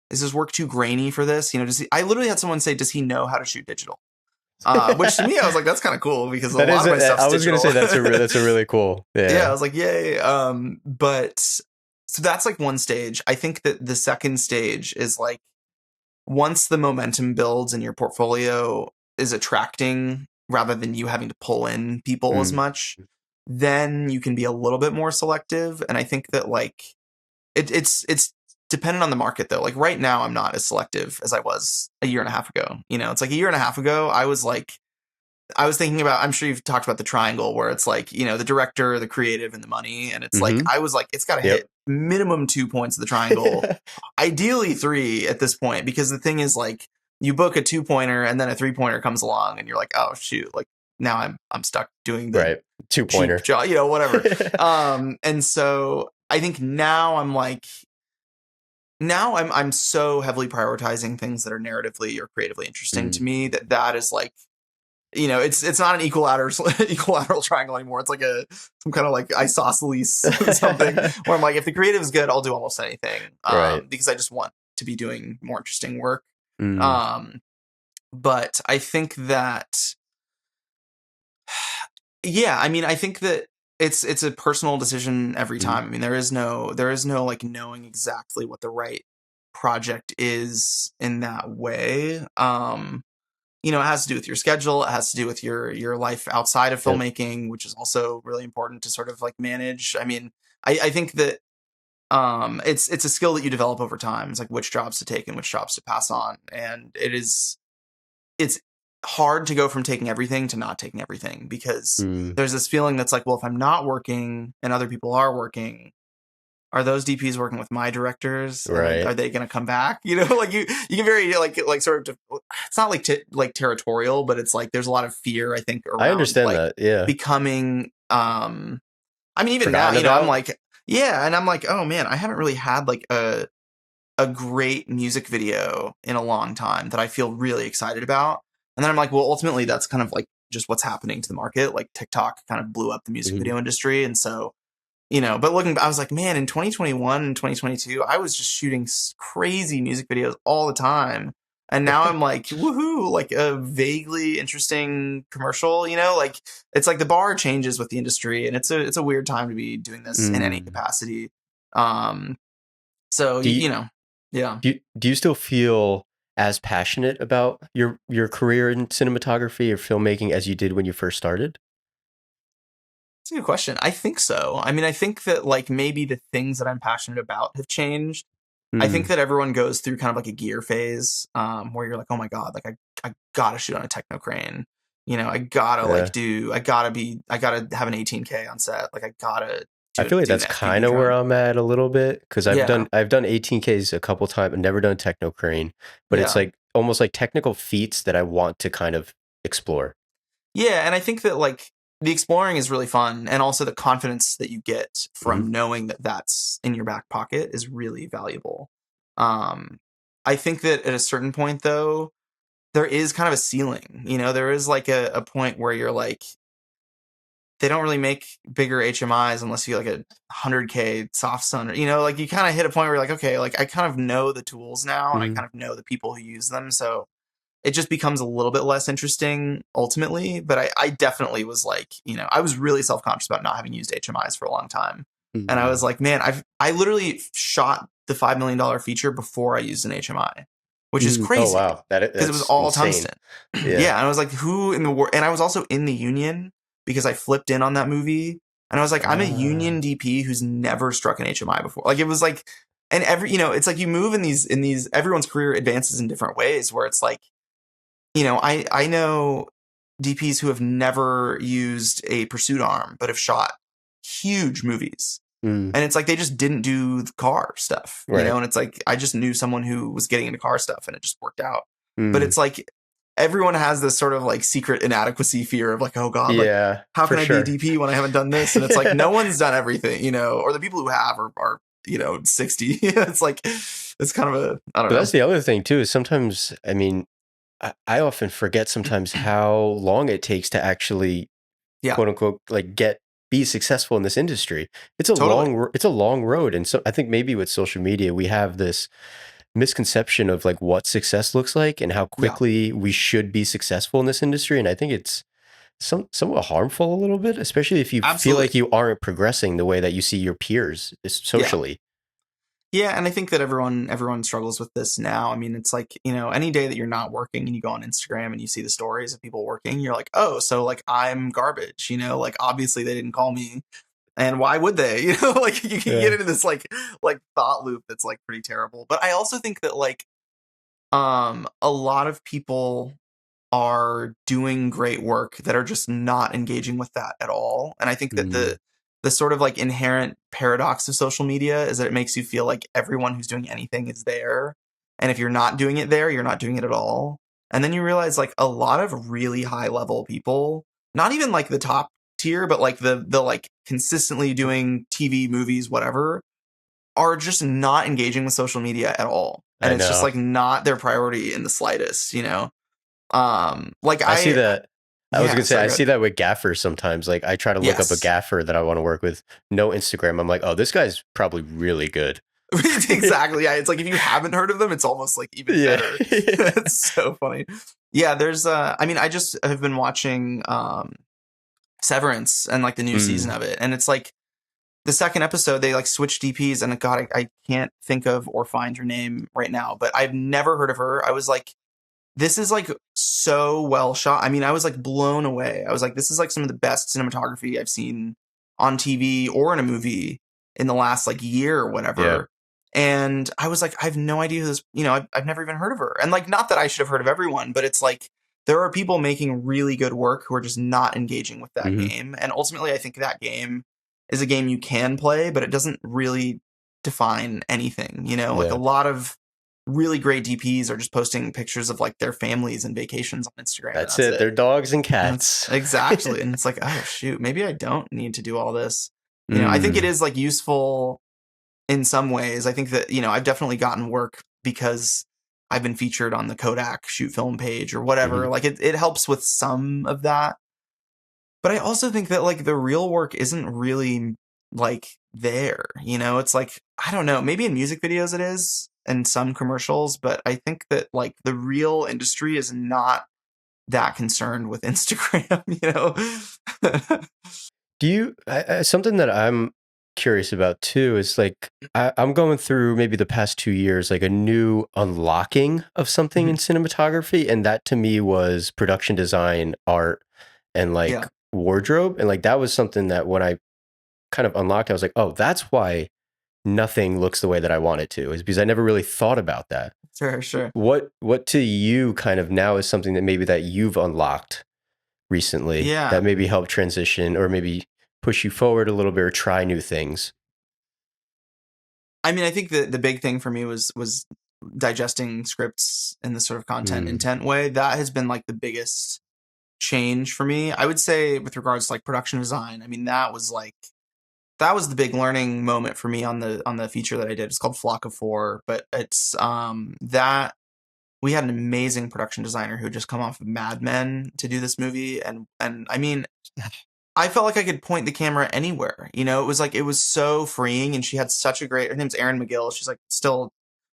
this work too grainy for this? I literally had someone say, does he know how to shoot digital? Which to me, I was like, that's kind of cool, because a That lot is of my stuff's I was gonna digital. say that's a really cool. Yeah, I Yeah. was like, yay. But so that's like one stage. I think that the second stage is like once the momentum builds and your portfolio is attracting rather than you having to pull in people as Mm. much, then you can be a little bit more selective. And I think that like it's dependent on the market though. Like right now, I'm not as selective as I was a year and a half ago. It's like a year and a half ago, I was thinking about, I'm sure you've talked about the triangle where it's like, the director, the creative, and the money. And it's like, Mm-hmm. I was like, it's got to Yep. hit minimum 2 points of the triangle, ideally 3 at this point, because the thing is like, you book a 2-pointer and then a 3-pointer comes along and you're like, oh shoot, like now I'm stuck doing the Right. Two cheap pointer. job, whatever. And so I think now I'm so heavily prioritizing things that are narratively or creatively interesting to Mm. me that is like, it's not an equilateral triangle anymore. It's like some kind of like isosceles something, where I'm like, if the creative is good, I'll do almost anything, Right. because I just want to be doing more interesting work. Mm. Um, but I think that, yeah, I mean, I think that it's a personal decision every Mm. time. I mean, there is no like knowing exactly what the right project is in that way. It has to do with your schedule. It has to do with your life outside of Yep. filmmaking, which is also really important to sort of like manage. I mean, I think that it's a skill that you develop over time. It's like which jobs to take and which jobs to pass on, and it's hard to go from taking everything to not taking everything, because Mm. there's this feeling that's like, well, if I'm not working and other people are working, are those DPs working with my directors, and Right. are they going to come back? Like you can very like sort of, it's not like like territorial, but it's like there's a lot of fear, I think, I around understand like that. Yeah. becoming. I mean, even now, Forgotten I'm about. like, yeah, and I'm like, oh man, I haven't really had like a great music video in a long time that I feel really excited about. And then I'm like, well, ultimately, that's kind of like just what's happening to the market. Like TikTok kind of blew up the music Mm-hmm. video industry, and so but I was like, man, in 2021 and 2022, I was just shooting crazy music videos all the time. And now I'm like, woohoo, like a vaguely interesting commercial, like it's like the bar changes with the industry, and it's a weird time to be doing this in any Mm. capacity. Um, so Do you, yeah. do you still feel as passionate about your career in cinematography or filmmaking as you did when you first started? That's a good question. I think so. I mean, I think that like maybe the things that I'm passionate about have changed. I think Mm. that everyone goes through kind of like a gear phase, where you're like, oh my god, like I gotta shoot on a techno crane. You know, I gotta Yeah. I gotta have an 18K on set. Like I gotta I feel like do an that's FPV kind of where drone. I'm at a little bit because Yeah, I've done 18Ks a couple times. I've never done techno crane, but it's yeah, like almost like technical feats that I want to kind of explore. yeah. And I think that like the exploring is really fun, and also the confidence that you get Hmm. from knowing that that's in your back pocket is really valuable. Um, I think that at a certain point, though, there is kind of a ceiling. You know, there is like a point where you're like, they don't really make bigger HMIs unless you like a 100K soft sun, or, you know, like you kind of hit a point where you're like, okay, like I kind of know the tools now and I Mm. kind of know the people who use them. So it just becomes a little bit less interesting ultimately. But I definitely was like, you know, I was really self conscious about not having used HMIs for a long time. And I was Mm. like, man, I literally shot the $5 million feature before I used an HMI, which is Mm. Oh crazy wow, because it was that's all insane. tungsten. Yeah. Yeah. And I was like, who in the world? And I was also in the union because I flipped in on that movie. And I was like, I'm a Uh, union DP who's never struck an HMI before. Like it was like, and every, you know, it's like you move in these, everyone's career advances in different ways where it's like, you know, I know DPs who have never used a pursuit arm but have shot huge movies. mm. And it's like they just didn't do the car stuff, you know, Right. and it's like I just knew someone who was getting into car stuff and it just worked out. But Mm. it's like everyone has this sort of like secret inadequacy fear of like, oh God, like Yeah, how for can I be a sure. DP when I haven't done this? And it's like no one's done everything, you know, or the people who have are you know, 60. It's like it's kind of a I don't But know. that's the other thing too, is sometimes, I mean, I often forget sometimes how long it takes to actually Yeah, quote unquote like be successful in this industry. totally. It's a long road. And so I think maybe with social media, we have this misconception of like what success looks like and how Yeah, quickly we should be successful in this industry. And I think it's somewhat harmful a little bit, especially if you feel like absolutely. you aren't progressing the way that you see your peers Yeah. socially. Yeah, and I think that everyone struggles with this now. I mean, it's like, you know, any day that you're not working and you go on Instagram and you see the stories of people working, you're like, "Oh, so like I'm garbage," you know? Like obviously they didn't call me, and why would they? You know, like you can get Yeah. into this like thought loop that's like pretty terrible. But I also think that like a lot of people are doing great work that are just not engaging with that at all. And I think that Mm. the sort of like inherent paradox of social media is that it makes you feel like everyone who's doing anything is there. And if you're not doing it there, you're not doing it at all. And then you realize like a lot of really high level people, not even like the top tier, but like the like consistently doing TV, movies, whatever, are just not engaging with social media at all. And I it's just know. like not their priority in the slightest, you know? Like I see that. I was yeah, gonna say sorry, I go see ahead. that with gaffers sometimes. Like I try to look up a Yes. gaffer that I want to work with. No Instagram. I'm like, oh, this guy's probably really good. Exactly. Yeah, it's like if you haven't heard of them, it's almost like even Yeah. better. It's so funny. Yeah, there's I mean, I just have been watching Severance and like the new season Mm. of it. And it's like the second episode they like switch DPs and god, I can't think of or find her name right now, but I've never heard of her. I was like this is like so well shot. I mean, I was like blown away. I was like, this is like some of the best cinematography I've seen on TV or in a movie in the last like year or Yeah. whatever. And I was like, I have no idea who this, you know, I've never even heard of her. And like, not that I should have heard of everyone, but it's like there are people making really good work who are just not engaging with that Hmm. game. And ultimately, I think that game is a game you can play, but it doesn't really define anything. You know, like a Yeah. lot of really great DPs are just posting pictures of like their families and vacations on Instagram, and That's that's it. it. They're dogs and And it's cats. exactly, and it's like, oh shoot, maybe I don't need to do all this. You know, I think it Mm. is like useful in some ways. I think that, you know, I've definitely gotten work because I've been featured on the Kodak shoot film page or Hmm. whatever. Like it helps with some of that. But I also think that like the real work isn't really like there, you know? It's like, I don't know, maybe in music videos it is and some commercials, but I think that like the real industry is not that concerned with Instagram, you know? Do you something that I'm curious about too is like I'm going through maybe the past 2 years like a new unlocking of something in Mhm. cinematography, and that to me was production design, art, and like Yeah. wardrobe. And like, that was something that when I kind of unlocked, I was like, oh, that's why nothing looks the way that I want it to, is because I never really thought about that. Sure. What to you kind of now is something that maybe that you've unlocked recently Yeah. that maybe help transition or maybe push you forward a little bit or try new things? I mean, I think the big thing for me was digesting scripts in this sort of content intent way. That has been like the biggest change for me. I would say with regards to like production design, I mean that was the big learning moment for me on the feature that I did. It's called Flock of Four, but it's that we had an amazing production designer who had just come off of Mad Men to do this movie, and I mean, I felt like I could point the camera anywhere. You know, it was so freeing, and she had such a great. Her name's Erin McGill. She's like still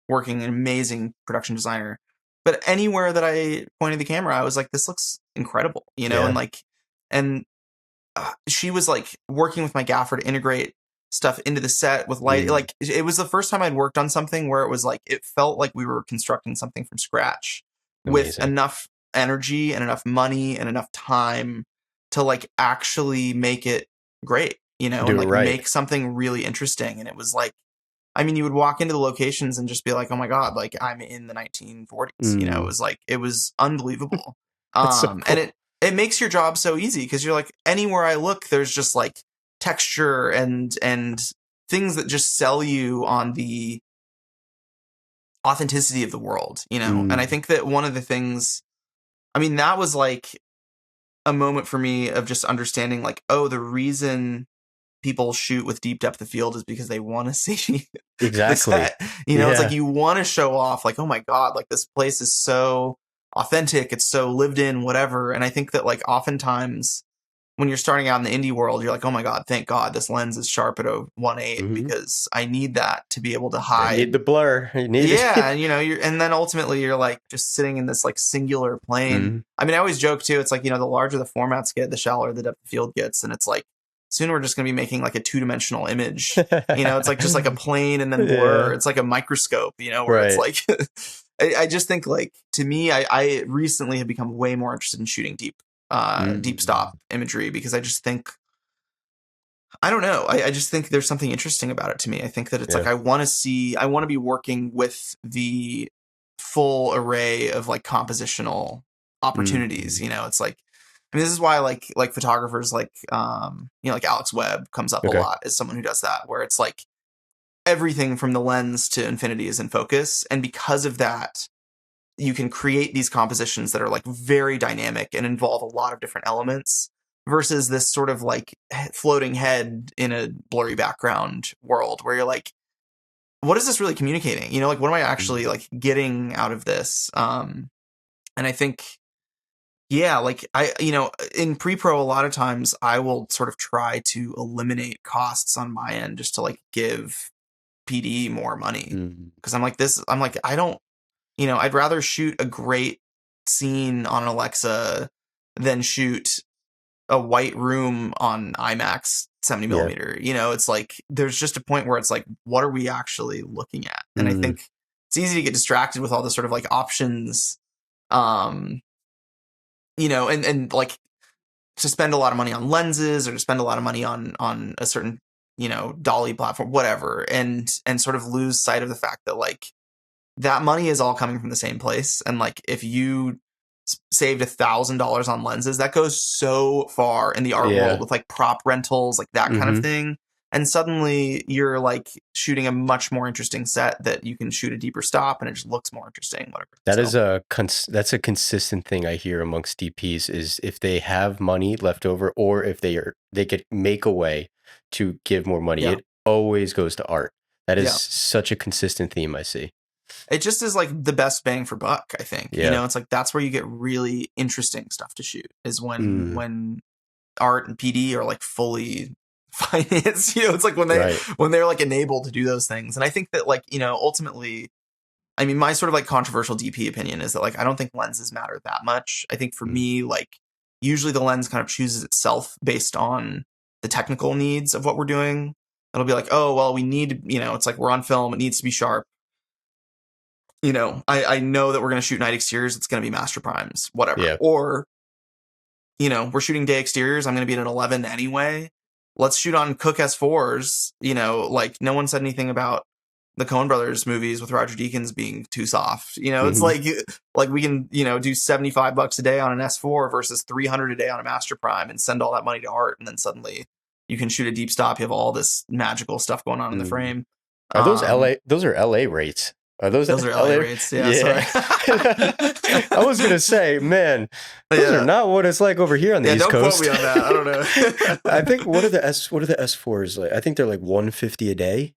working, an amazing production designer. But anywhere that I pointed the camera, I was like, this looks incredible, you know, Yeah. and she was like working with my gaffer to integrate stuff into the set with light. Like it was the first time I'd worked on something where it was like it felt like we were constructing something from scratch with Amazing. enough energy and enough money and enough time to like actually make it great, you know, Do and it like right. make something really interesting. And it was like, I mean, you would walk into the locations and just be like, oh my God, like I'm in the 1940s, you know, it was like, it was unbelievable. That's so And cool. it makes your job so easy because you're like, anywhere I look, there's just like texture and things that just sell you on the authenticity of the world, you know? And I think that one of the things, I mean, that was like a moment for me of just understanding like, oh, the reason people shoot with deep depth of field is because they want to see the Exactly. set. You know, it's like Yeah. you want to show off, like, oh my God, like this place is so authentic, it's so lived in, whatever. And I think that like oftentimes when you're starting out in the indie world, you're like, oh my God, thank God this lens is sharp at a 1.8 because I need that to be able to I need hide. the blur. I need Yeah, it. and you know, and then ultimately you're like just sitting in this like singular plane. I mean, I always joke too. It's like, you know, the larger the formats get, the shallower the depth of field gets, and it's like soon we're just going to be making like a 2-dimensional image. You know, it's like just like a plane and then blur. Yeah. It's like a microscope. You know, where it's Right. like, I just think like to me, I recently have become way more interested in shooting deep stop imagery because I just think I don't know. I just think there's something interesting about it to me. I think that it's like Yeah. I want to be working with the full array of like compositional opportunities. You know, it's like, I mean, this is why like photographers like you know, like Alex Webb comes up a Okay. lot as someone who does that, where it's like everything from the lens to infinity is in focus, and because of that, you can create these compositions that are like very dynamic and involve a lot of different elements versus this sort of like floating head in a blurry background world where you're like, what is this really communicating? You know, like what am I actually like getting out of this? And I think, yeah, like you know, in pre-pro, a lot of times I will sort of try to eliminate costs on my end just to like give PD more money. Cause I'm like, I don't, you know, I'd rather shoot a great scene on an Alexa than shoot a white room on IMAX 70 Yeah. millimeter. You know, it's like there's just a point where it's like, what are we actually looking at? And I think it's easy to get distracted with all the sort of like options, um, you know, and like to spend a lot of money on lenses or to spend a lot of money on a certain, you know, dolly platform, whatever, and sort of lose sight of the fact that like that money is all coming from the same place. And like, if you saved $1,000 on lenses, that goes so far in the art world Yeah. with like prop rentals, like that kind of thing. And suddenly you're like shooting a much more interesting set that you can shoot a deeper stop and it just looks more interesting, whatever. That is that's a consistent thing I hear amongst DPs is if they have money left over or if they could make a way to give more money, Yeah. it always goes to art. That is Yeah. such a consistent theme I see. It just is like the best bang for buck, I think. You Yeah. know, it's like that's where you get really interesting stuff to shoot is when art and PD are like fully financed. You know, it's like Right. when they're like enabled to do those things. And I think that like, you know, ultimately, I mean, my sort of like controversial DP opinion is that like I don't think lenses matter that much. I think for me, like usually the lens kind of chooses itself based on the technical needs of what we're doing. It'll be like, oh well, we need, you know, it's like we're on film, it needs to be sharp. You know, I know that we're gonna shoot night exteriors, it's gonna be master primes, whatever. Yeah. Or we're shooting day exteriors. I'm going to be at an 11 anyway. Let's shoot on Cook S4s. Like no one said anything about the Coen Brothers movies with Roger Deakins being too soft. It's like we can, do $75 a day on an S4 versus 300 a day on a Master Prime and send all that money to art. And then suddenly you can shoot a deep stop. You have all this magical stuff going on in the frame. Are those LA? Those are LA rates. Are those are LA rates? Yeah. Sorry. I was gonna say, man, those are not what it's like over here on the East Coast. Don't quote me on that. I don't know. I think what are the S4s like? I think they're like $150 a day.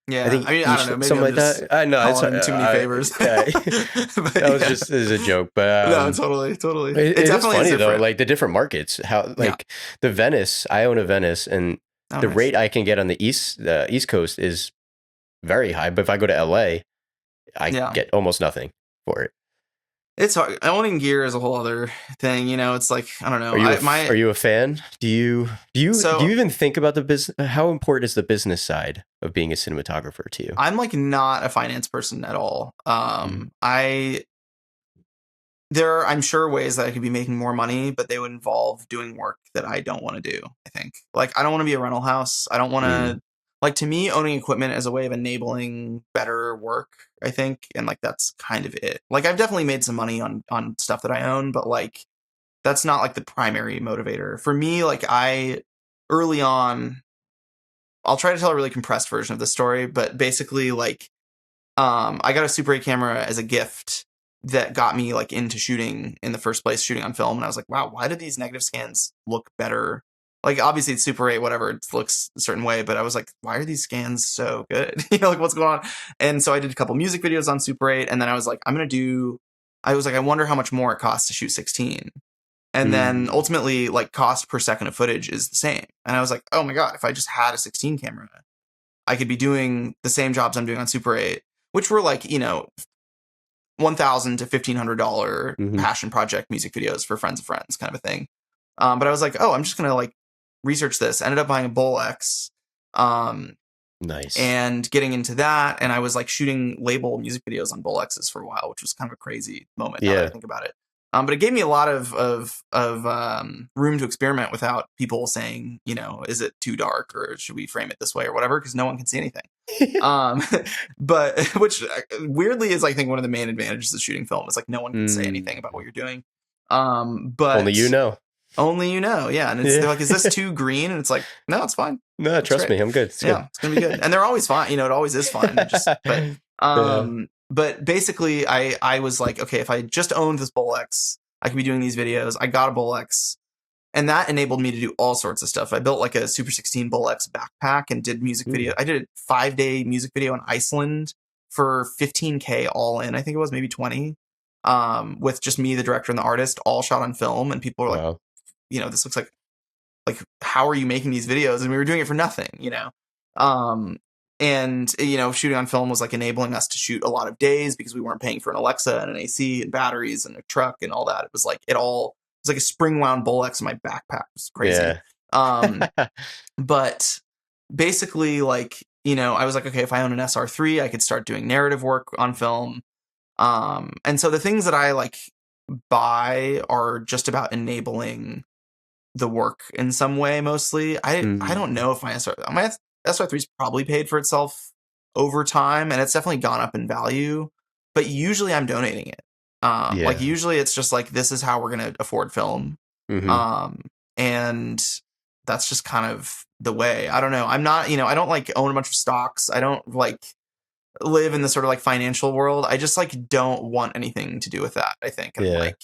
Yeah, I think I don't know. Maybe something like that. I know it's too many favors. That was just as a joke, but no, totally. It definitely funny though, like the different markets. How the Venice. I own a Venice, and the rate I can get on the East Coast is very high. But if I go to LA, I get almost nothing for it. It's hard. Owning gear is a whole other thing. It's like, I don't know. Are you a fan? Do you even think about the business? How important is the business side of being a cinematographer to you? I'm like not a finance person at all. There are, I'm sure, ways that I could be making more money, but they would involve doing work that I don't want to do. I think, like, I don't want to be a rental house. I don't want to, like, to me, owning equipment is a way of enabling better work, I think. And like, that's kind of it. Like, I've definitely made some money on stuff that I own, but like, that's not like the primary motivator for me. Like, early on, I'll try to tell a really compressed version of the story, but basically like, I got a Super 8 camera as a gift that got me like into shooting in the first place, shooting on film. And I was like, wow, why do these negative scans look better? Like, obviously it's Super 8, whatever, it looks a certain way, but I was like, why are these scans so good? Like, what's going on? And so I did a couple music videos on Super 8, and then I was like, I wonder how much more it costs to shoot 16. And then ultimately, like, cost per second of footage is the same. And I was like, oh my God, if I just had a 16 camera, I could be doing the same jobs I'm doing on Super 8, which were like, $1,000 to $1,500 passion project music videos for friends of friends kind of a thing. But I was like, oh, I'm just going to like research this. Ended up buying a Bolex. Nice. And getting into that. And I was like shooting label music videos on Bolexes for a while, which was kind of a crazy moment now that I think about it. But it gave me a lot of room to experiment without people saying, is it too dark or should we frame it this way or whatever? Because no one can see anything. But which weirdly is, I think, one of the main advantages of shooting film is like no one can say anything about what you're doing. But only you know. Yeah. And they're like, is this too green? And it's like, no, it's fine. No, trust me, I'm good. It's good. It's gonna be good. And they're always fine. It always is fine. But basically, I was like, okay, if I just owned this Bolex, I could be doing these videos. I got a Bolex, and that enabled me to do all sorts of stuff. I built like a Super 16 Bolex backpack and did music video. I did a 5-day music video in Iceland for $15K all in. I think it was maybe 20, with just me, the director, and the artist, all shot on film. And people were like, this looks like how are you making these videos? And we were doing it for nothing, And, shooting on film was like enabling us to shoot a lot of days because we weren't paying for an Alexa and an AC and batteries and a truck and all that. It was like, it was like a spring wound Bolex in my backpack. It was crazy. Yeah. But basically, like, I was like, okay, if I own an SR3, I could start doing narrative work on film. And so the things that I like buy are just about enabling the work in some way, mostly. I don't know if my SR3's probably paid for itself over time, and it's definitely gone up in value, but usually I'm donating it. Like usually it's just like, this is how we're going to afford film. And that's just kind of the way. I don't know. I'm not, I don't like own a bunch of stocks. I don't like live in the sort of like financial world. I just like don't want anything to do with that, I think. And like,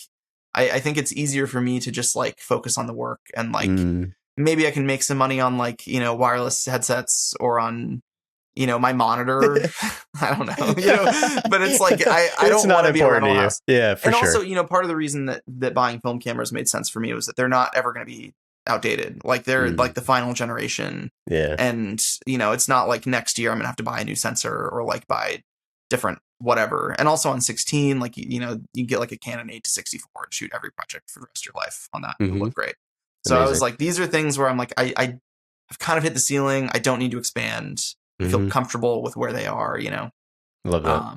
I think it's easier for me to just like focus on the work and like, maybe I can make some money on like, wireless headsets or on, my monitor. I don't know, but it's like, I don't want to be a rental house. Yeah, for sure. And also, part of the reason that buying film cameras made sense for me was that they're not ever going to be outdated. Like they're like the final generation. Yeah. And, it's not like next year I'm going to have to buy a new sensor or like buy different whatever. And also on 16, like, you get like a Canon 8-64 and shoot every project for the rest of your life on that. It'll look great. So I was like, these are things where I'm like, I've kind of hit the ceiling. I don't need to expand. I feel comfortable with where they are, Love that.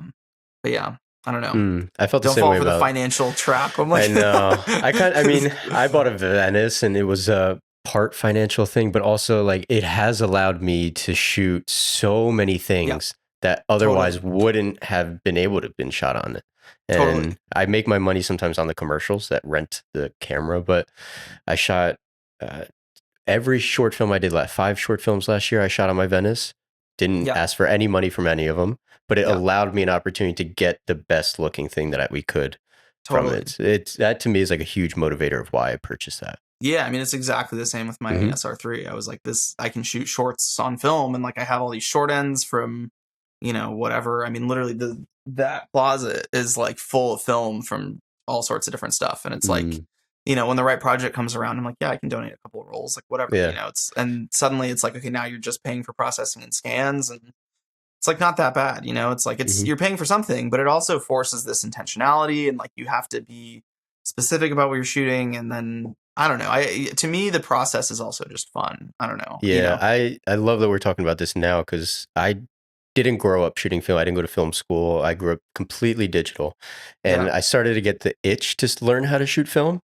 But yeah. I don't know. I felt the Don't same fall way for the about. financial trap. I'm like, I know. I mean, I bought a Venice, and it was a part financial thing, but also like it has allowed me to shoot so many yeah, things that otherwise totally, wouldn't have been able to have been shot on it. totally. And I make my money sometimes on the commercials that rent the camera, but I shot uh, every short film I did, like 5 short films last year, I shot on my Venice. Didn't Yeah, ask for any money from any of them, but it yeah, allowed me an opportunity to get the best looking thing that we could from totally. it. It's that to me is like a huge motivator of why I purchased that. Yeah, I mean it's exactly the same with my Hmm. SR3. I was like, this I can shoot shorts on film, and like I have all these short ends from, whatever. I mean, literally that closet is like full of film from all sorts of different stuff, and it's like, Mm, when the right project comes around, I'm like, yeah, I can donate a couple of rolls, like whatever, yeah. it's and suddenly it's like, okay, now you're just paying for processing and scans, and it's like not that bad, it's like Hmm. you're paying for something, but it also forces this intentionality, and like you have to be specific about what you're shooting, and then I don't know. To me the process is also just fun. I don't know, Yeah, I love that we're talking about this now because I didn't grow up shooting film. I didn't go to film school. I grew up completely digital, and Yeah, I started to get the itch to learn how to shoot film.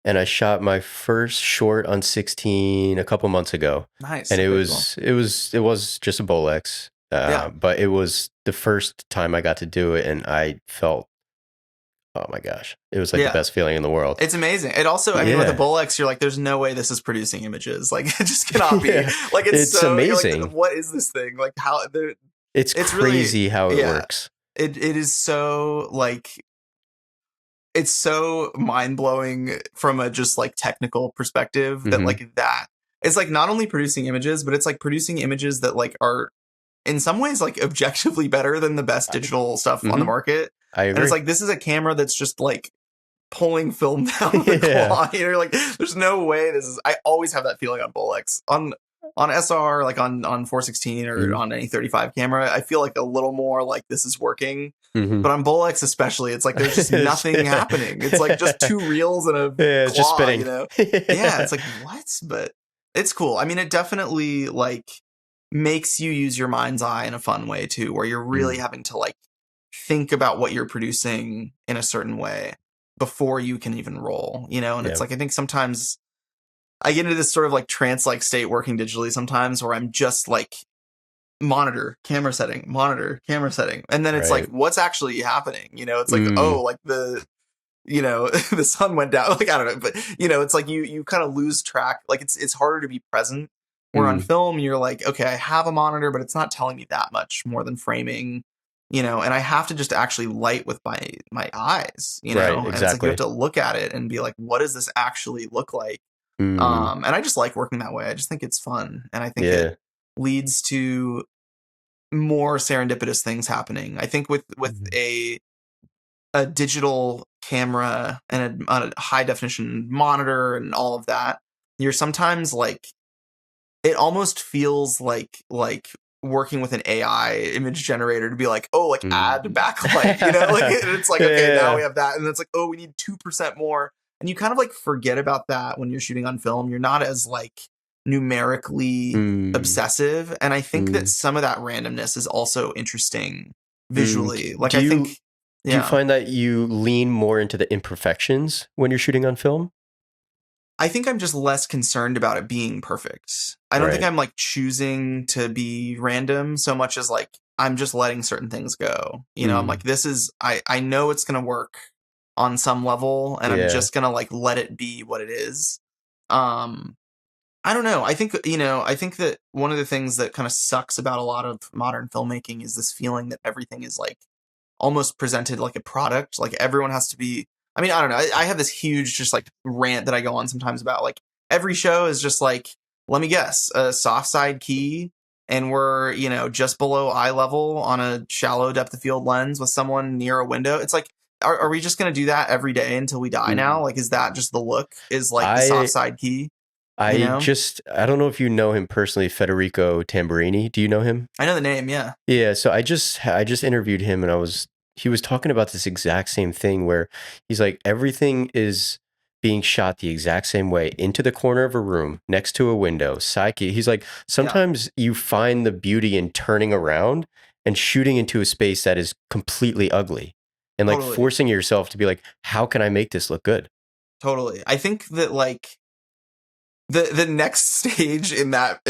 And I shot my first short on 16 a couple months ago, nice, and it very cool. was it was it was just a Bolex, Yeah, but it was the first time I got to do it, and I felt, oh my gosh, it was like the yeah, best feeling in the world. it's amazing. It also, I mean, with a Yeah, Bolex you're like, there's no way this is producing images, like it just cannot be, yeah, like it's it's so, you're like, amazing. what is this thing, like how It's it's really, crazy how it yeah, works. it is so like, it's so mind-blowing from a just like technical perspective that Hmm. like that it's like not only producing images, but it's like producing images that like are in some ways like objectively better than the best digital stuff on the Hmm. market. I And it's agree. like, this is a camera that's just like pulling film down the Yeah. cloth. You're like, there's no way this is. I always have that feeling on Bolex. On SR, like on 416 or Hmm. on any 35 camera, I feel like a little more like this is working. Hmm. But on Bolex especially, it's like there's just nothing happening. It's like just two reels and a Yeah, it's just claw, spinning. Yeah, it's like, what? But it's cool. I mean, it definitely like makes you use your mind's eye in a fun way too, where you're really Mm, having to like think about what you're producing in a certain way before you can even roll, and it's yeah. like, I think sometimes I get into this sort of like trance like state working digitally sometimes where I'm just like monitor camera setting, and then it's like, Right. what's actually happening, it's like, Mm, oh, like the sun went down, like I don't know, but it's like you kind of lose track, like it's harder to be present, where on mm, film you're like, okay, I have a monitor, but it's not telling me that much more than framing, and I have to just actually light with my eyes, right. and it's like you have Exactly. to look at it and be like, what does this actually look like? Mm, And I just like working that way. I just think it's fun, and I think it yeah. leads to more serendipitous things happening. I think with Mhm. a digital camera and a high definition monitor and all of that, you're sometimes like, it almost feels like working with an AI image generator to be like, oh, like add Mm. backlight, like it's like, okay, now we Yeah. have that, and it's like, oh, we need 2% more, and you kind of like forget about that when you're shooting on film. You're not as like numerically Mm, obsessive, and I think that mm, some of that randomness is also interesting mm. visually. Like Do I you think, do you yeah, find that you lean more into the imperfections when you're shooting on film? I think I'm just less concerned about it being perfect. I don't think Right. I'm like choosing to be random so much as like I'm just letting certain things go. I'm like, Mm, this is, I know it's going to work on some level, and I'm yeah. just going to like let it be what it is. Um I don't know. I think that one of the things that kind of sucks about a lot of modern filmmaking is this feeling that everything is like almost presented like a product. Like everyone has to be. I mean, I don't know. I have this huge just like rant that I go on sometimes about like every show is just like, let me guess, a soft side key, and we're just below eye level on a shallow depth of field lens with someone near a window. It's like, are we just gonna do that every day until we die now? Mm. Like, is that just the look? Is like the soft I side key? You I know, just I don't know if you know him personally, Federico Tamburini. Do you know him? I know the name. Yeah, Yeah, so I just interviewed him, and he was talking about this exact same thing where he's like, everything is being shot the exact same way into the corner of a room next to a window. Psyche. He's like, yeah. sometimes you find the beauty in turning around and shooting into a space that is completely ugly. and like Totally. forcing yourself to be like, how can I make this look good? Totally. I think that like the next stage in that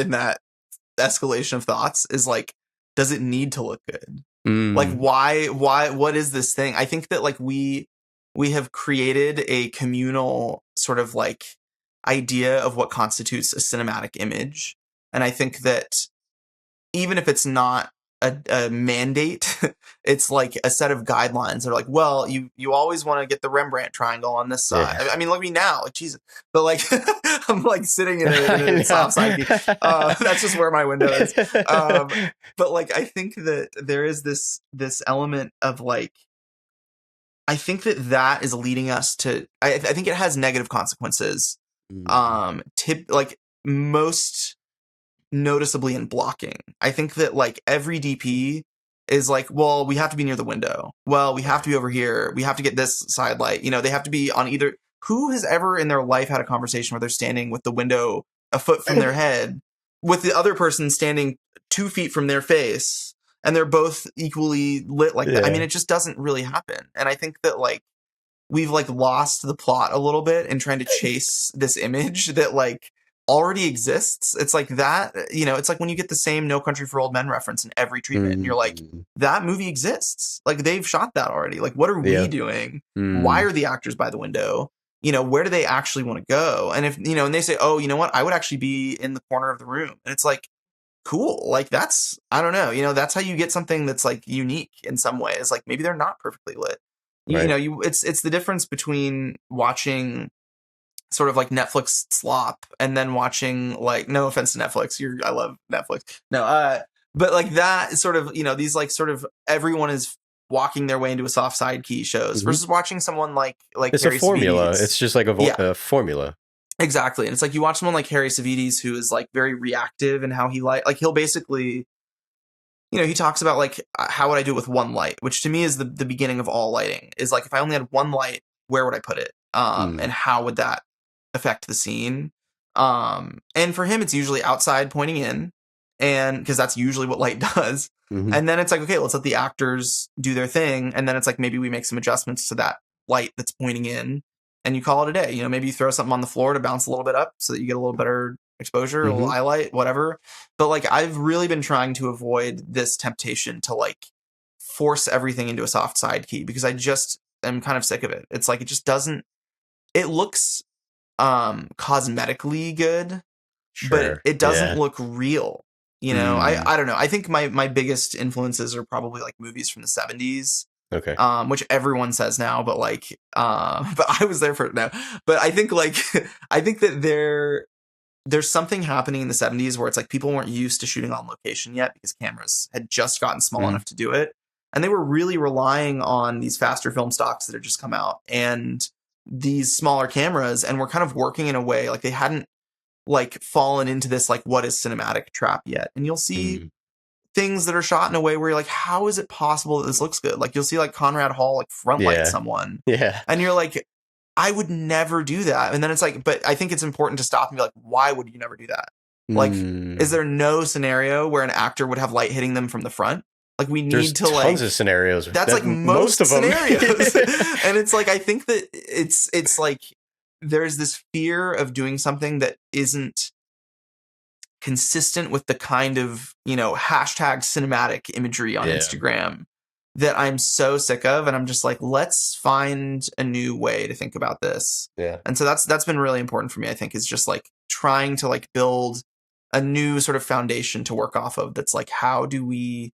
escalation of thoughts is like, does it need to look good? Like why what is this thing? I think that like we have created a communal sort of like idea of what constitutes a cinematic image. And I think that even if it's not a mandate, it's like a set of guidelines that are like, well, you always want to get the Rembrandt triangle on this side. Yeah. I mean, look at me now, like Jesus. But like, I'm like sitting in a soft side. That's just where my window is. But like, I think that there is this element of like, I think that is leading us to. I think it has negative consequences. Like most noticeably in blocking. I think that like every DP is like, well, we have to be near the window. Well, we have to be over here. We have to get this side light. You know, they have to be on either. Who has ever in their life had a conversation where they're standing with the window a foot from their head, with the other person standing 2 feet from their face, and they're both equally lit like that? I mean, it just doesn't really happen. And I think that like we've like lost the plot a little bit in trying to chase this image that like already exists. It's like that, you know, it's like when you get the same No Country for Old Men reference in every treatment and you're like, that movie exists. Like they've shot that already. Like what are we doing? Why are the actors by the window? You know, where do they actually want to go? And if, you know, and they say, oh, you know what? I would actually be in the corner of the room. And it's like, cool. Like that's, I don't know, you know, that's how you get something that's like unique in some ways. Like maybe they're not perfectly lit. You know, it's the difference between watching sort of like Netflix slop and then watching like, no offense to Netflix, I love Netflix. No, but like that sort of, you know, these like sort of everyone is walking their way into a soft side key shows versus watching someone like it's Harry a formula. Savides. It's just like a formula. Exactly. And it's like you watch someone like Harry Savides who is like very reactive in how he like he'll basically, you know, he talks about like how would I do it with one light, which to me is the beginning of all lighting. Is like if I only had one light, where would I put it? And how would that affect the scene? And for him, it's usually outside pointing in, and because that's usually what light does. And then it's like, okay, let's let the actors do their thing, and then it's like maybe we make some adjustments to that light that's pointing in, and you call it a day. You know, maybe you throw something on the floor to bounce a little bit up so that you get a little better exposure, a little highlight, whatever. But like I've really been trying to avoid this temptation to like force everything into a soft side key because I just am kind of sick of it. It's like it just doesn't, it looks cosmetically good, but it doesn't look real. You know, I don't know. I think my biggest influences are probably like movies from the 70s. Okay. Which everyone says now, but like but I was there for it now. But I think like I think that there's something happening in the 70s where it's like people weren't used to shooting on location yet because cameras had just gotten small enough to do it. And they were really relying on these faster film stocks that had just come out and these smaller cameras, and were kind of working in a way like they hadn't like fallen into this like what is cinematic trap yet. And you'll see things that are shot in a way where you're like, how is it possible that this looks good? Like you'll see like Conrad Hall like front light someone. And you're like, I would never do that. And then it's like, but I think it's important to stop and be like, why would you never do that? Like, is there no scenario where an actor would have light hitting them from the front? Like we need There's to like tons of scenarios. That's like most of scenarios. And it's like I think that it's like there's this fear of doing something that isn't consistent with the kind of, you know, hashtag cinematic imagery on Instagram that I'm so sick of. And I'm just like, let's find a new way to think about this. And so that's been really important for me, I think, is just like trying to like build a new sort of foundation to work off of. That's like, how do we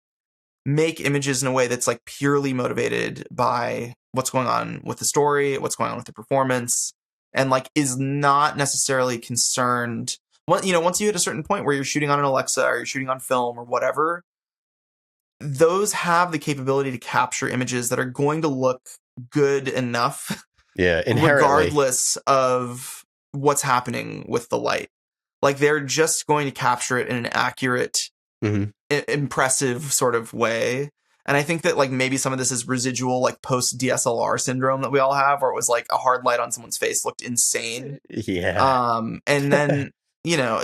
make images in a way that's like purely motivated by what's going on with the story, what's going on with the performance, and like is not necessarily concerned. You know, once you hit a certain point where you're shooting on an Alexa or you're shooting on film or whatever, those have the capability to capture images that are going to look good enough, regardless of what's happening with the light. Like they're just going to capture it in an accurate, impressive sort of way. And I think that like maybe some of this is residual like post DSLR syndrome that we all have, where it was like a hard light on someone's face looked insane. And then you know,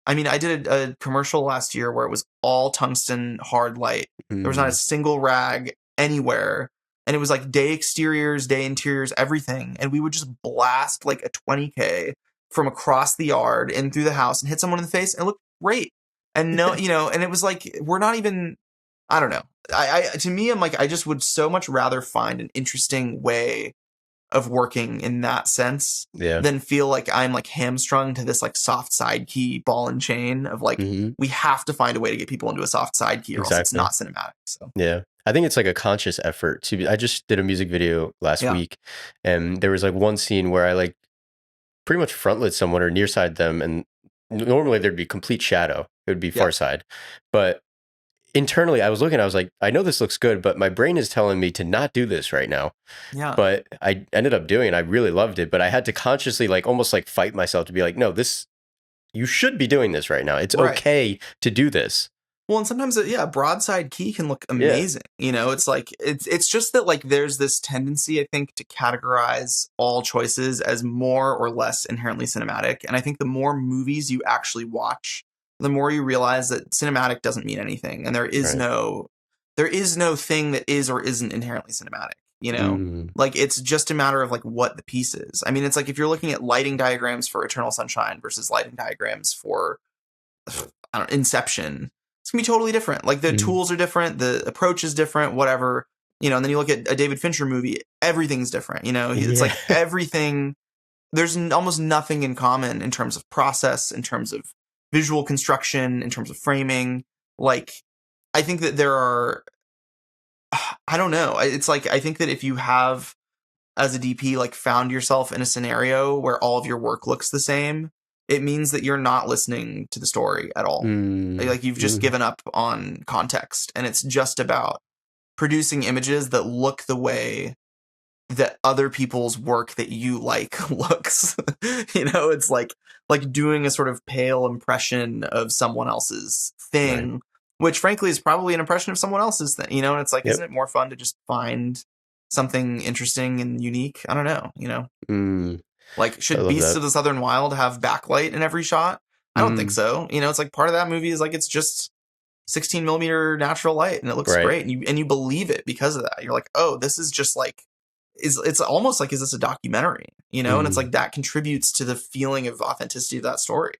I did a commercial last year where it was all tungsten hard light. There was not a single rag anywhere. and it was like day exteriors, day interiors, everything. And we would just blast like a 20K from across the yard in through the house and hit someone in the face and it looked great. And no, and it was like, we're not even, I don't know. To me, I'm like, I just would so much rather find an interesting way of working in that sense than feel like I'm like hamstrung to this like soft side key ball and chain of like, we have to find a way to get people into a soft side key or else it's not cinematic. So yeah, I think it's like a conscious effort I just did a music video last week, and there was like one scene where I like pretty much frontlit someone or near side them, and normally there'd be complete shadow. It would be far side, but internally I was looking, I was like, I know this looks good, but my brain is telling me to not do this right now. Yeah. But I ended up doing it. I really loved it, but I had to consciously like almost like fight myself to be like, no, you should be doing this right now. It's okay to do this. Well, and sometimes, a broadside key can look amazing. It's like, it's just that like there's this tendency, I think, to categorize all choices as more or less inherently cinematic. And I think the more movies you actually watch, the more you realize that cinematic doesn't mean anything. And there is no thing that is or isn't inherently cinematic, Like it's just a matter of like what the piece is. I mean, it's like if you're looking at lighting diagrams for Eternal Sunshine versus lighting diagrams for Inception, it's gonna be totally different. Like the tools are different, the approach is different, whatever, and then you look at a David Fincher movie, everything's different, it's like everything, there's almost nothing in common in terms of process, in terms of visual construction, in terms of framing. Like, I think that there are, I don't know. It's like, I think that if you have, as a DP, like found yourself in a scenario where all of your work looks the same, it means that you're not listening to the story at all. Like you've just given up on context, and it's just about producing images that look the way that other people's work that you like looks. It's like doing a sort of pale impression of someone else's thing, which frankly is probably an impression of someone else's thing, and it's like, isn't it more fun to just find something interesting and unique? I don't know, Like, should Beasts of the Southern Wild have backlight in every shot? I don't think so. It's like part of that movie is like, it's just 16 millimeter natural light and it looks great. And you believe it because of that. You're like, oh, this is just like, it's almost like, is this a documentary? And it's like, that contributes to the feeling of authenticity of that story.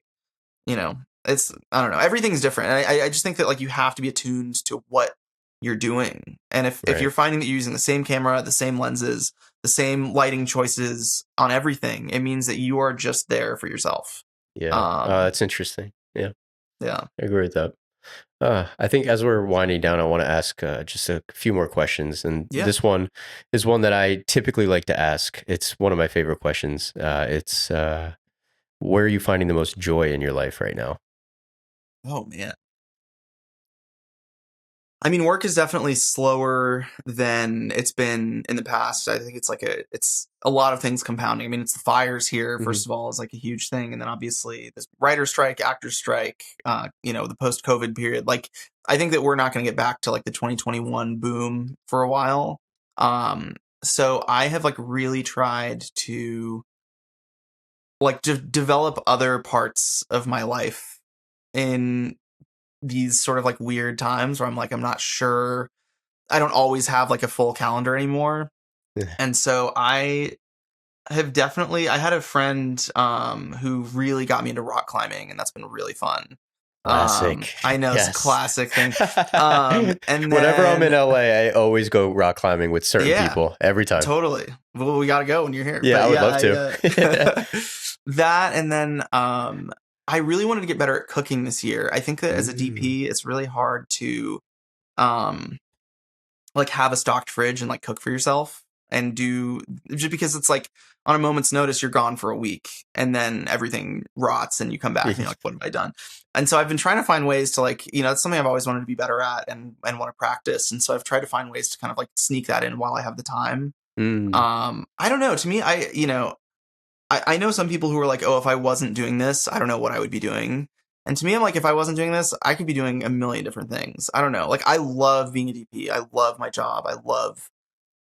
It's, I don't know. Everything's different. And I just think that like, you have to be attuned to what you're doing. And if you're finding that you're using the same camera, the same lenses, the same lighting choices on everything, it means that you are just there for yourself. Yeah. That's interesting. Yeah. Yeah. I agree with that. I think as we're winding down, I want to ask just a few more questions. And this one is one that I typically like to ask. It's one of my favorite questions. It's where are you finding the most joy in your life right now? Oh, man. I mean, work is definitely slower than it's been in the past. I think it's a lot of things compounding. I mean, it's the fires here, first of all, is like a huge thing. And then obviously this writer strike, actor strike, the post-COVID period. Like, I think that we're not going to get back to like the 2021 boom for a while. So I have like really tried to like develop other parts of my life in these sort of like weird times where I'm like, I'm not sure. I don't always have like a full calendar anymore. And so I had a friend who really got me into rock climbing, and that's been really fun. Classic. I know, it's a classic thing. And then, whenever I'm in LA, I always go rock climbing with certain people every time. Totally. Well, we got to go when you're here. Yeah, I would love to. That, and then I really wanted to get better at cooking this year. I think that as a DP, it's really hard to like have a stocked fridge and like cook for yourself and just because it's like on a moment's notice, you're gone for a week and then everything rots and you come back and you're like, what have I done? And so I've been trying to find ways to like, that's something I've always wanted to be better at and want to practice. And so I've tried to find ways to kind of like sneak that in while I have the time. I don't know. To me, I know some people who are like, oh, if I wasn't doing this, I don't know what I would be doing. And to me, I'm like, if I wasn't doing this, I could be doing a million different things. I don't know. Like, I love being a DP. I love my job. I love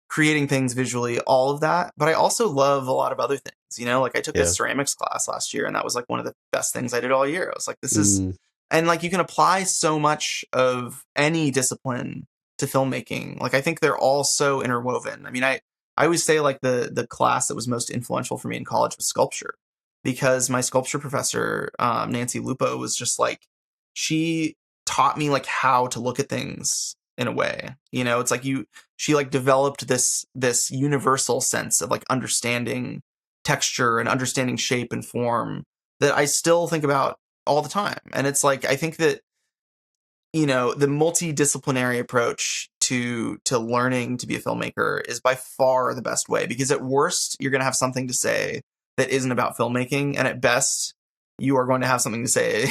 creating things visually, all of that. But I also love a lot of other things, like I took a ceramics class last year and that was like one of the best things I did all year. I was like, this is, and like, you can apply so much of any discipline to filmmaking. Like, I think they're all so interwoven. I mean, I always say like the class that was most influential for me in college was sculpture, because my sculpture professor, Nancy Lupo, was just like, she taught me like how to look at things in a way. You know, it's like she like developed this universal sense of like understanding texture and understanding shape and form that I still think about all the time. And it's like, I think that, you know, the multidisciplinary approach to learning to be a filmmaker is by far the best way, because at worst you're going to have something to say that isn't about filmmaking, and at best you are going to have something to say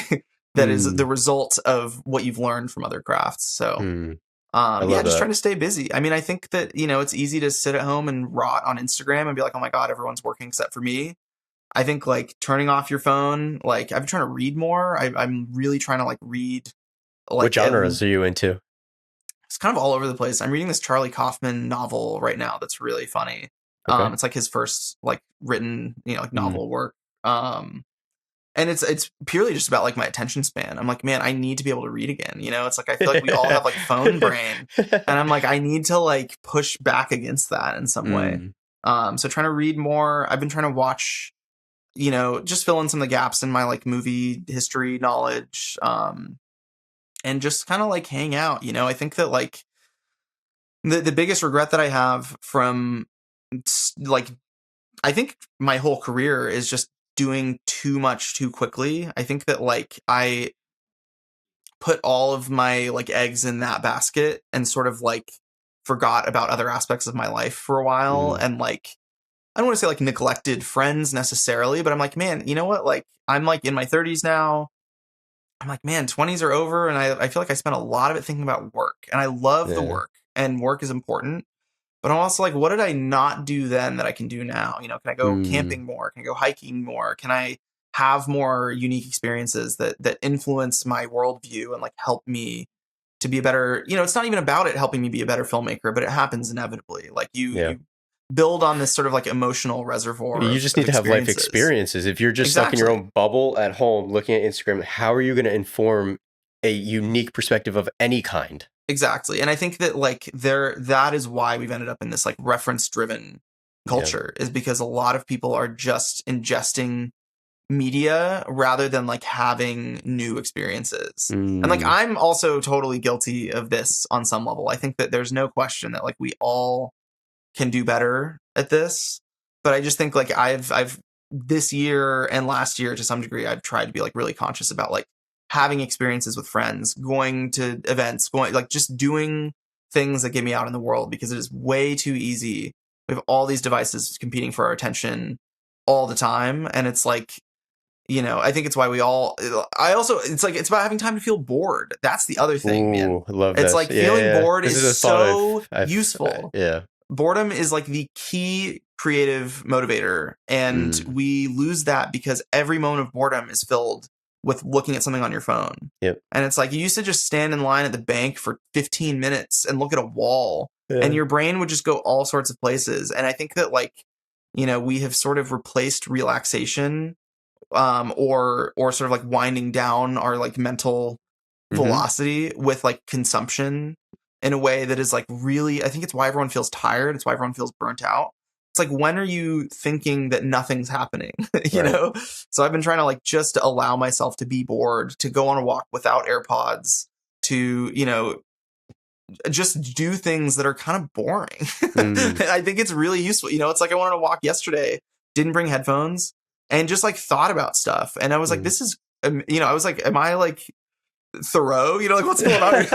that is the result of what you've learned from other crafts. So yeah, just trying to stay busy. I mean, I think that, you know, it's easy to sit at home and rot on Instagram and be like, oh my God, everyone's working except for me. I think like turning off your phone, like I've been trying to read more. I'm really trying to like read. Like, what genres are you into? It's kind of all over the place. I'm reading this Charlie Kaufman novel right now that's really funny. Okay. It's like his first like written, you know, like novel work. And it's purely just about like my attention span. I'm like, man, I need to be able to read again. You know, it's like I feel like we all have like phone brain, and I'm like, I need to like push back against that in some way. So trying to read more. I've been trying to watch, you know, just fill in some of the gaps in my like movie history knowledge. And just kind of like hang out. You know, I think that like the biggest regret that I have from like, I think my whole career is just doing too much too quickly. I think that like I put all of my like eggs in that basket and sort of like forgot about other aspects of my life for a while. And like, I don't want to say like neglected friends necessarily, but I'm like, man, you know what? Like, I'm like in my 30s now. I'm like, man, 20s are over, and I feel like I spent a lot of it thinking about work, and I love the work, and work is important. But I'm also like, what did I not do then that I can do now? You know, can I go camping more? Can I go hiking more? Can I have more unique experiences that influence my worldview and like help me to be a better, you know, it's not even about it helping me be a better filmmaker, but it happens inevitably. Like you build on this sort of like emotional reservoir. You just need to have life experiences. If you're just stuck in your own bubble at home looking at Instagram, how are you going to inform a unique perspective of any kind? Exactly. And I think that like that is why we've ended up in this like reference driven culture, is because a lot of people are just ingesting media rather than like having new experiences. And like, I'm also totally guilty of this on some level. I think that there's no question that like we all can do better at this. But I just think like I've this year and last year to some degree, I've tried to be like really conscious about like having experiences with friends, going to events, going like just doing things that get me out in the world, because it is way too easy. We have all these devices competing for our attention all the time. And it's like, you know, I think it's why it's like, it's about having time to feel bored. That's the other thing, man. I love it's this. like feeling bored is so useful. Yeah. Boredom is like the key creative motivator. And we lose that because every moment of boredom is filled with looking at something on your phone. Yep. And it's like, you used to just stand in line at the bank for 15 minutes and look at a wall, and your brain would just go all sorts of places. And I think that like, you know, we have sort of replaced relaxation or sort of like winding down our like mental velocity with like consumption in a way that is like really, I think it's why everyone feels tired. It's why everyone feels burnt out. It's like, when are you thinking that nothing's happening? you know? So I've been trying to like just allow myself to be bored, to go on a walk without AirPods, to, you know, just do things that are kind of boring. I think it's really useful. You know, it's like I went on a walk yesterday, didn't bring headphones, and just like thought about stuff. And I was like, this is, you know, I was like, am I like Thoreau? You know, like what's going on here?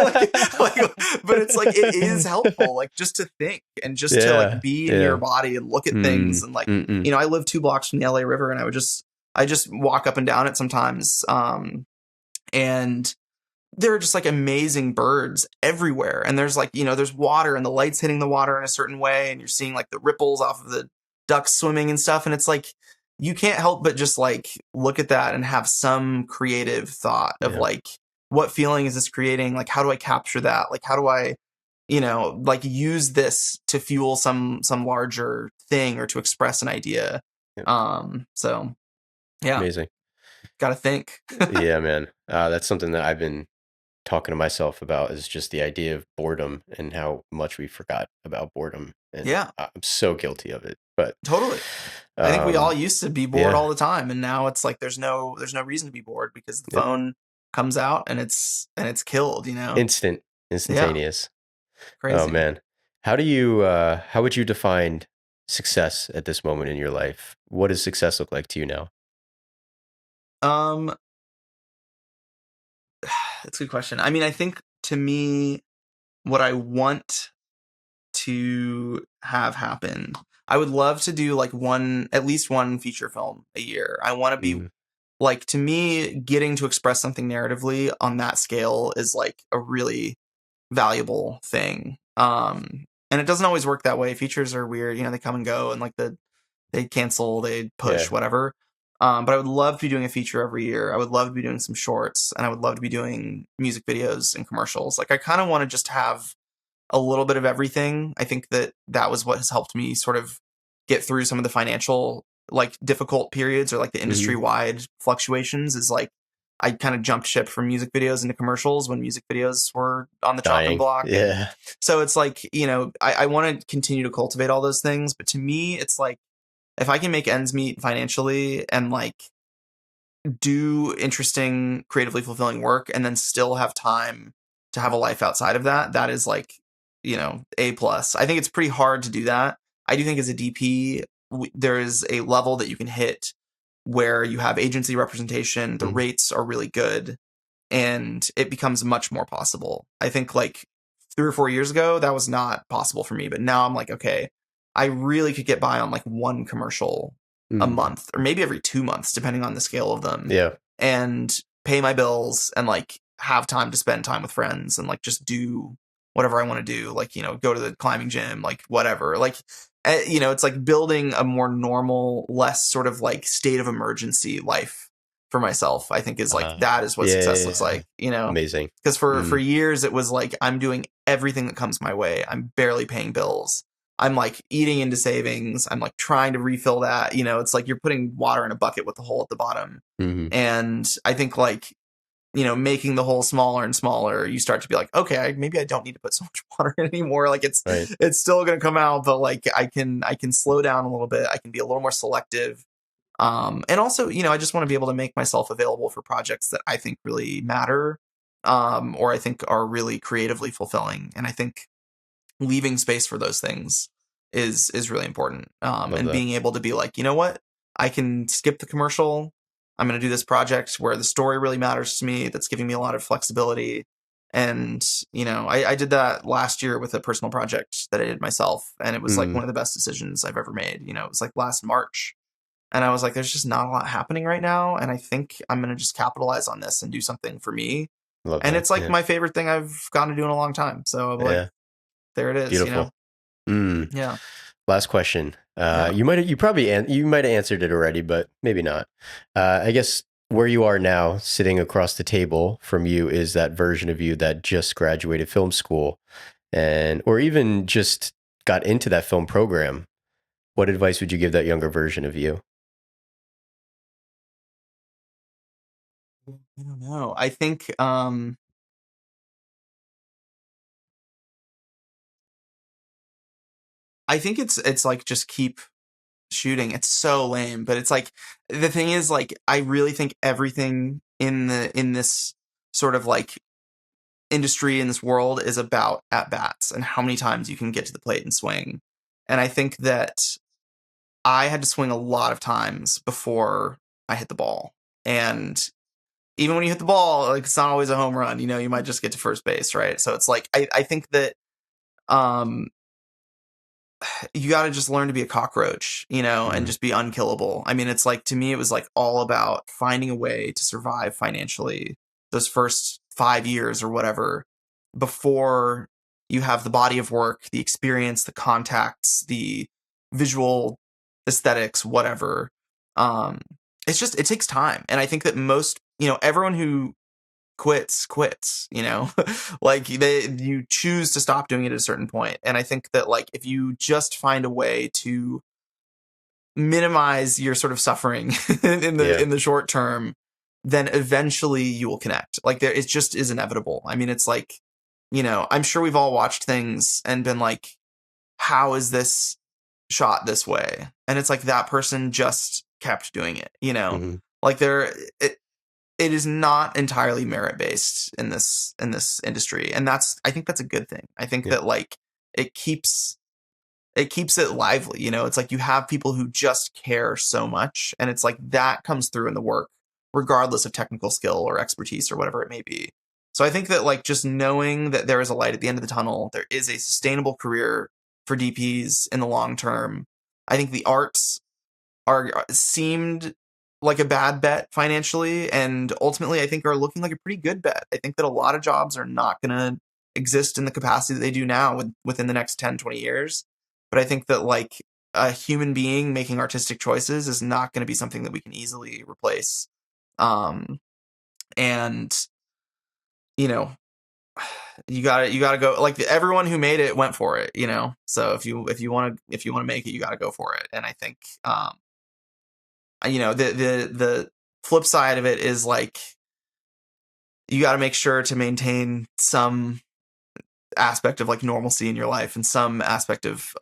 But it's like, it is helpful, like just to think and just to like be in your body and look at things. And like, you know, I live 2 blocks from the LA River, and I just walk up and down it sometimes. And there are just like amazing birds everywhere. And there's like, you know, there's water, and the light's hitting the water in a certain way, and you're seeing like the ripples off of the ducks swimming and stuff. And it's like, you can't help but just like look at that and have some creative thought of like, what feeling is this creating? Like, how do I capture that? Like, how do I, you know, like use this to fuel some larger thing or to express an idea? So yeah. Amazing. Gotta think. Yeah, man. That's something that I've been talking to myself about is just the idea of boredom and how much we forgot about boredom. And Yeah, I'm so guilty of it. But totally. I think we all used to be bored yeah, all the time, and now it's like there's no reason to be bored because the yep. phone comes out and it's killed, you know? Yeah, Instantaneous. Oh crazy. man. How would you define success at this moment in your life? What does success look like to you now? Um, that's a good question. I mean, I think to me, what I want to have happen, I would love to do like at least one feature film a year. I want to be Mm, like, to me, getting to express something narratively on that scale is like a really valuable thing. And it doesn't always work that way. Features are weird, you know, they come and go and like they cancel, they push, yeah. whatever. But I would love to be doing a feature every year. I would love to be doing some shorts, and I would love to be doing music videos and commercials. Like I kind of want to just have a little bit of everything. I think that was what has helped me sort of get through some of the financial like difficult periods or like the industry Hmm. wide fluctuations is like I kind of jumped ship from music videos into commercials when music videos were on the chopping Dying. block. And Yeah. so it's like, you know, I want to continue to cultivate all those things. But to me, it's like if I can make ends meet financially and like do interesting, creatively fulfilling work and then still have time to have a life outside of that, that is like, you know, A plus. I think it's pretty hard to do that. I do think as a DP, there is a level that you can hit where you have agency representation, the Mhm. rates are really good, and it becomes much more possible. I think like 3 or 4 years ago, that was not possible for me, but now I'm like, okay, I really could get by on like one commercial a Mm. month or maybe every 2 months, depending on the scale of them, Yeah. and pay my bills and like have time to spend time with friends and like just do whatever I want to do, like, you know, go to the climbing gym, like whatever. Like, you know, it's like building a more normal, less sort of like state of emergency life for myself. I think is like that is what Yeah, success yeah, looks yeah. like, you know, Amazing. because for Mm. years it was like I'm doing everything that comes my way. I'm barely paying bills. I'm like eating into savings. I'm like trying to refill that. You know, it's like you're putting water in a bucket with a hole at the bottom. Mhm. And I think like, you know, making the hole smaller and smaller, you start to be like, okay, maybe I don't need to put so much water in anymore. Like Right. it's still going to come out, but like I can slow down a little bit. I can be a little more selective. And also, you know, I just want to be able to make myself available for projects that I think really matter, or I think are really creatively fulfilling. And I think leaving space for those things is really important. Love And that. being able to be like, you know what, I can skip the commercial. I'm going to do this project where the story really matters to me. That's giving me a lot of flexibility. And you know, I did that last year with a personal project that I did myself, and it was like one Mm. of the best decisions I've ever made. You know, it was like last March, and I was like, there's just not a lot happening right now, and I think I'm going to just capitalize on this and do something for me. Love And that. it's like Yeah. my favorite thing I've gotten to do in a long time. So I'm like, Yeah. there it is, you know. Beautiful. Mm. Yeah. Last question. Yeah. You might have answered it already, but maybe not. I guess where you are now, sitting across the table from you, is that version of you that just graduated film school, and or even just got into that film program. What advice would you give that younger version of you? I don't know. I think it's like just keep shooting. It's so lame, but it's like the thing is like I really think everything in this sort of like industry in this world is about at bats and how many times you can get to the plate and swing. And I think that I had to swing a lot of times before I hit the ball. And even when you hit the ball, like it's not always a home run, you know, you might just get to first base, right? So it's like I think that um you got to just learn to be a cockroach, you know, and Mm. just be unkillable. I mean, it's like to me, it was like all about finding a way to survive financially those first 5 years or whatever before you have the body of work, the experience, the contacts, the visual aesthetics, whatever. Um, it's just, it takes time. And I think that most, you know, everyone who quits, you know. Like you choose to stop doing it at a certain point, and I think that like if you just find a way to minimize your sort of suffering in Yeah. the short term, then eventually you will connect. Like it just is inevitable. I mean, it's like, I'm sure we've all watched things and been like, how is this shot this way? And it's like that person just kept doing it, Mm-hmm. like it is not entirely merit based in this industry. And I think that's a good thing. I think that like it keeps it lively. It's like you have people who just care so much, and it's like that comes through in the work, regardless of technical skill or expertise or whatever it may be. So I think that like just knowing that there is a light at the end of the tunnel, there is a sustainable career for DPs in the long term. I think the arts seemed like a bad bet financially, and ultimately I think are looking like a pretty good bet. I think that a lot of jobs are not going to exist in the capacity that they do now within the next 10, 20 years. But I think that like a human being making artistic choices is not going to be something that we can easily replace. And you know, you gotta go. Like everyone who made it went for it. So if you want to make it, you got to go for it. And I think the flip side of it is like you got to make sure to maintain some aspect of like normalcy in your life, and some aspect of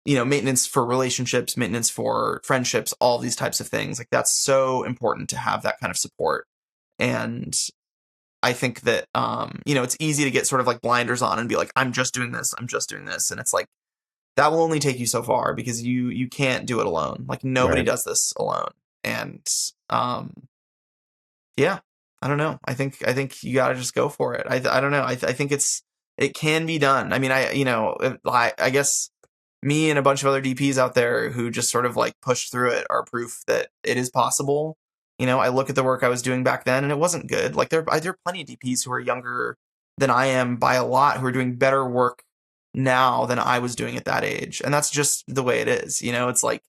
maintenance for relationships, maintenance for friendships, all these types of things. Like that's so important to have that kind of support. And I think that it's easy to get sort of like blinders on and be like, I'm just doing this, and it's like that will only take you so far, because you can't do it alone. Like nobody does this alone. And yeah, I don't know. I think you got to just go for it. I don't know. I think it can be done. I mean, I guess me and a bunch of other DPs out there who just sort of like pushed through it are proof that it is possible. I look at the work I was doing back then and it wasn't good. Like there are plenty of DPs who are younger than I am by a lot, who are doing better work now than I was doing at that age. And that's just the way it is. It's like,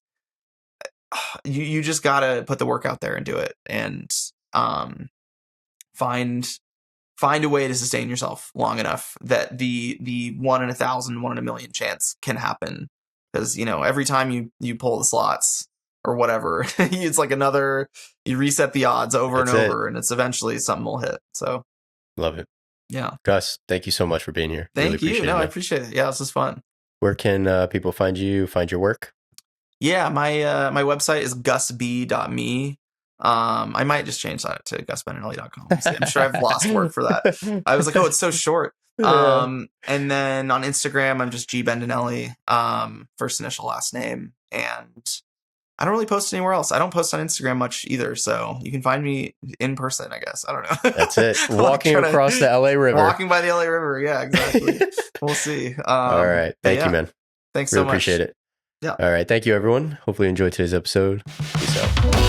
you just gotta put the work out there and do it, and find a way to sustain yourself long enough that the 1 in 1,000, 1 in a million chance can happen. Because every time you pull the slots or whatever, it's like you reset the odds over and over, and it's eventually something will hit. So love it. Yeah, Gus, thank you so much for being here. Thank you. No, I appreciate it. Yeah, this is fun. Where can people find you, find your work? Yeah, my website is gusb.me. I might just change that to gusbendinelli.com. I'm sure I've lost work for that. I was like, oh, it's so short. And then on Instagram, I'm just G Bendinelli, first initial, last name. And I don't really post anywhere else. I don't post on Instagram much either. So you can find me in person, I guess. I don't know. That's it. Walking across the LA River. Walking by the LA River. Yeah, exactly. We'll see. All right. Thank you, man. Thanks so much. Appreciate it. Yeah. All right. Thank you, everyone. Hopefully you enjoyed today's episode. Peace out.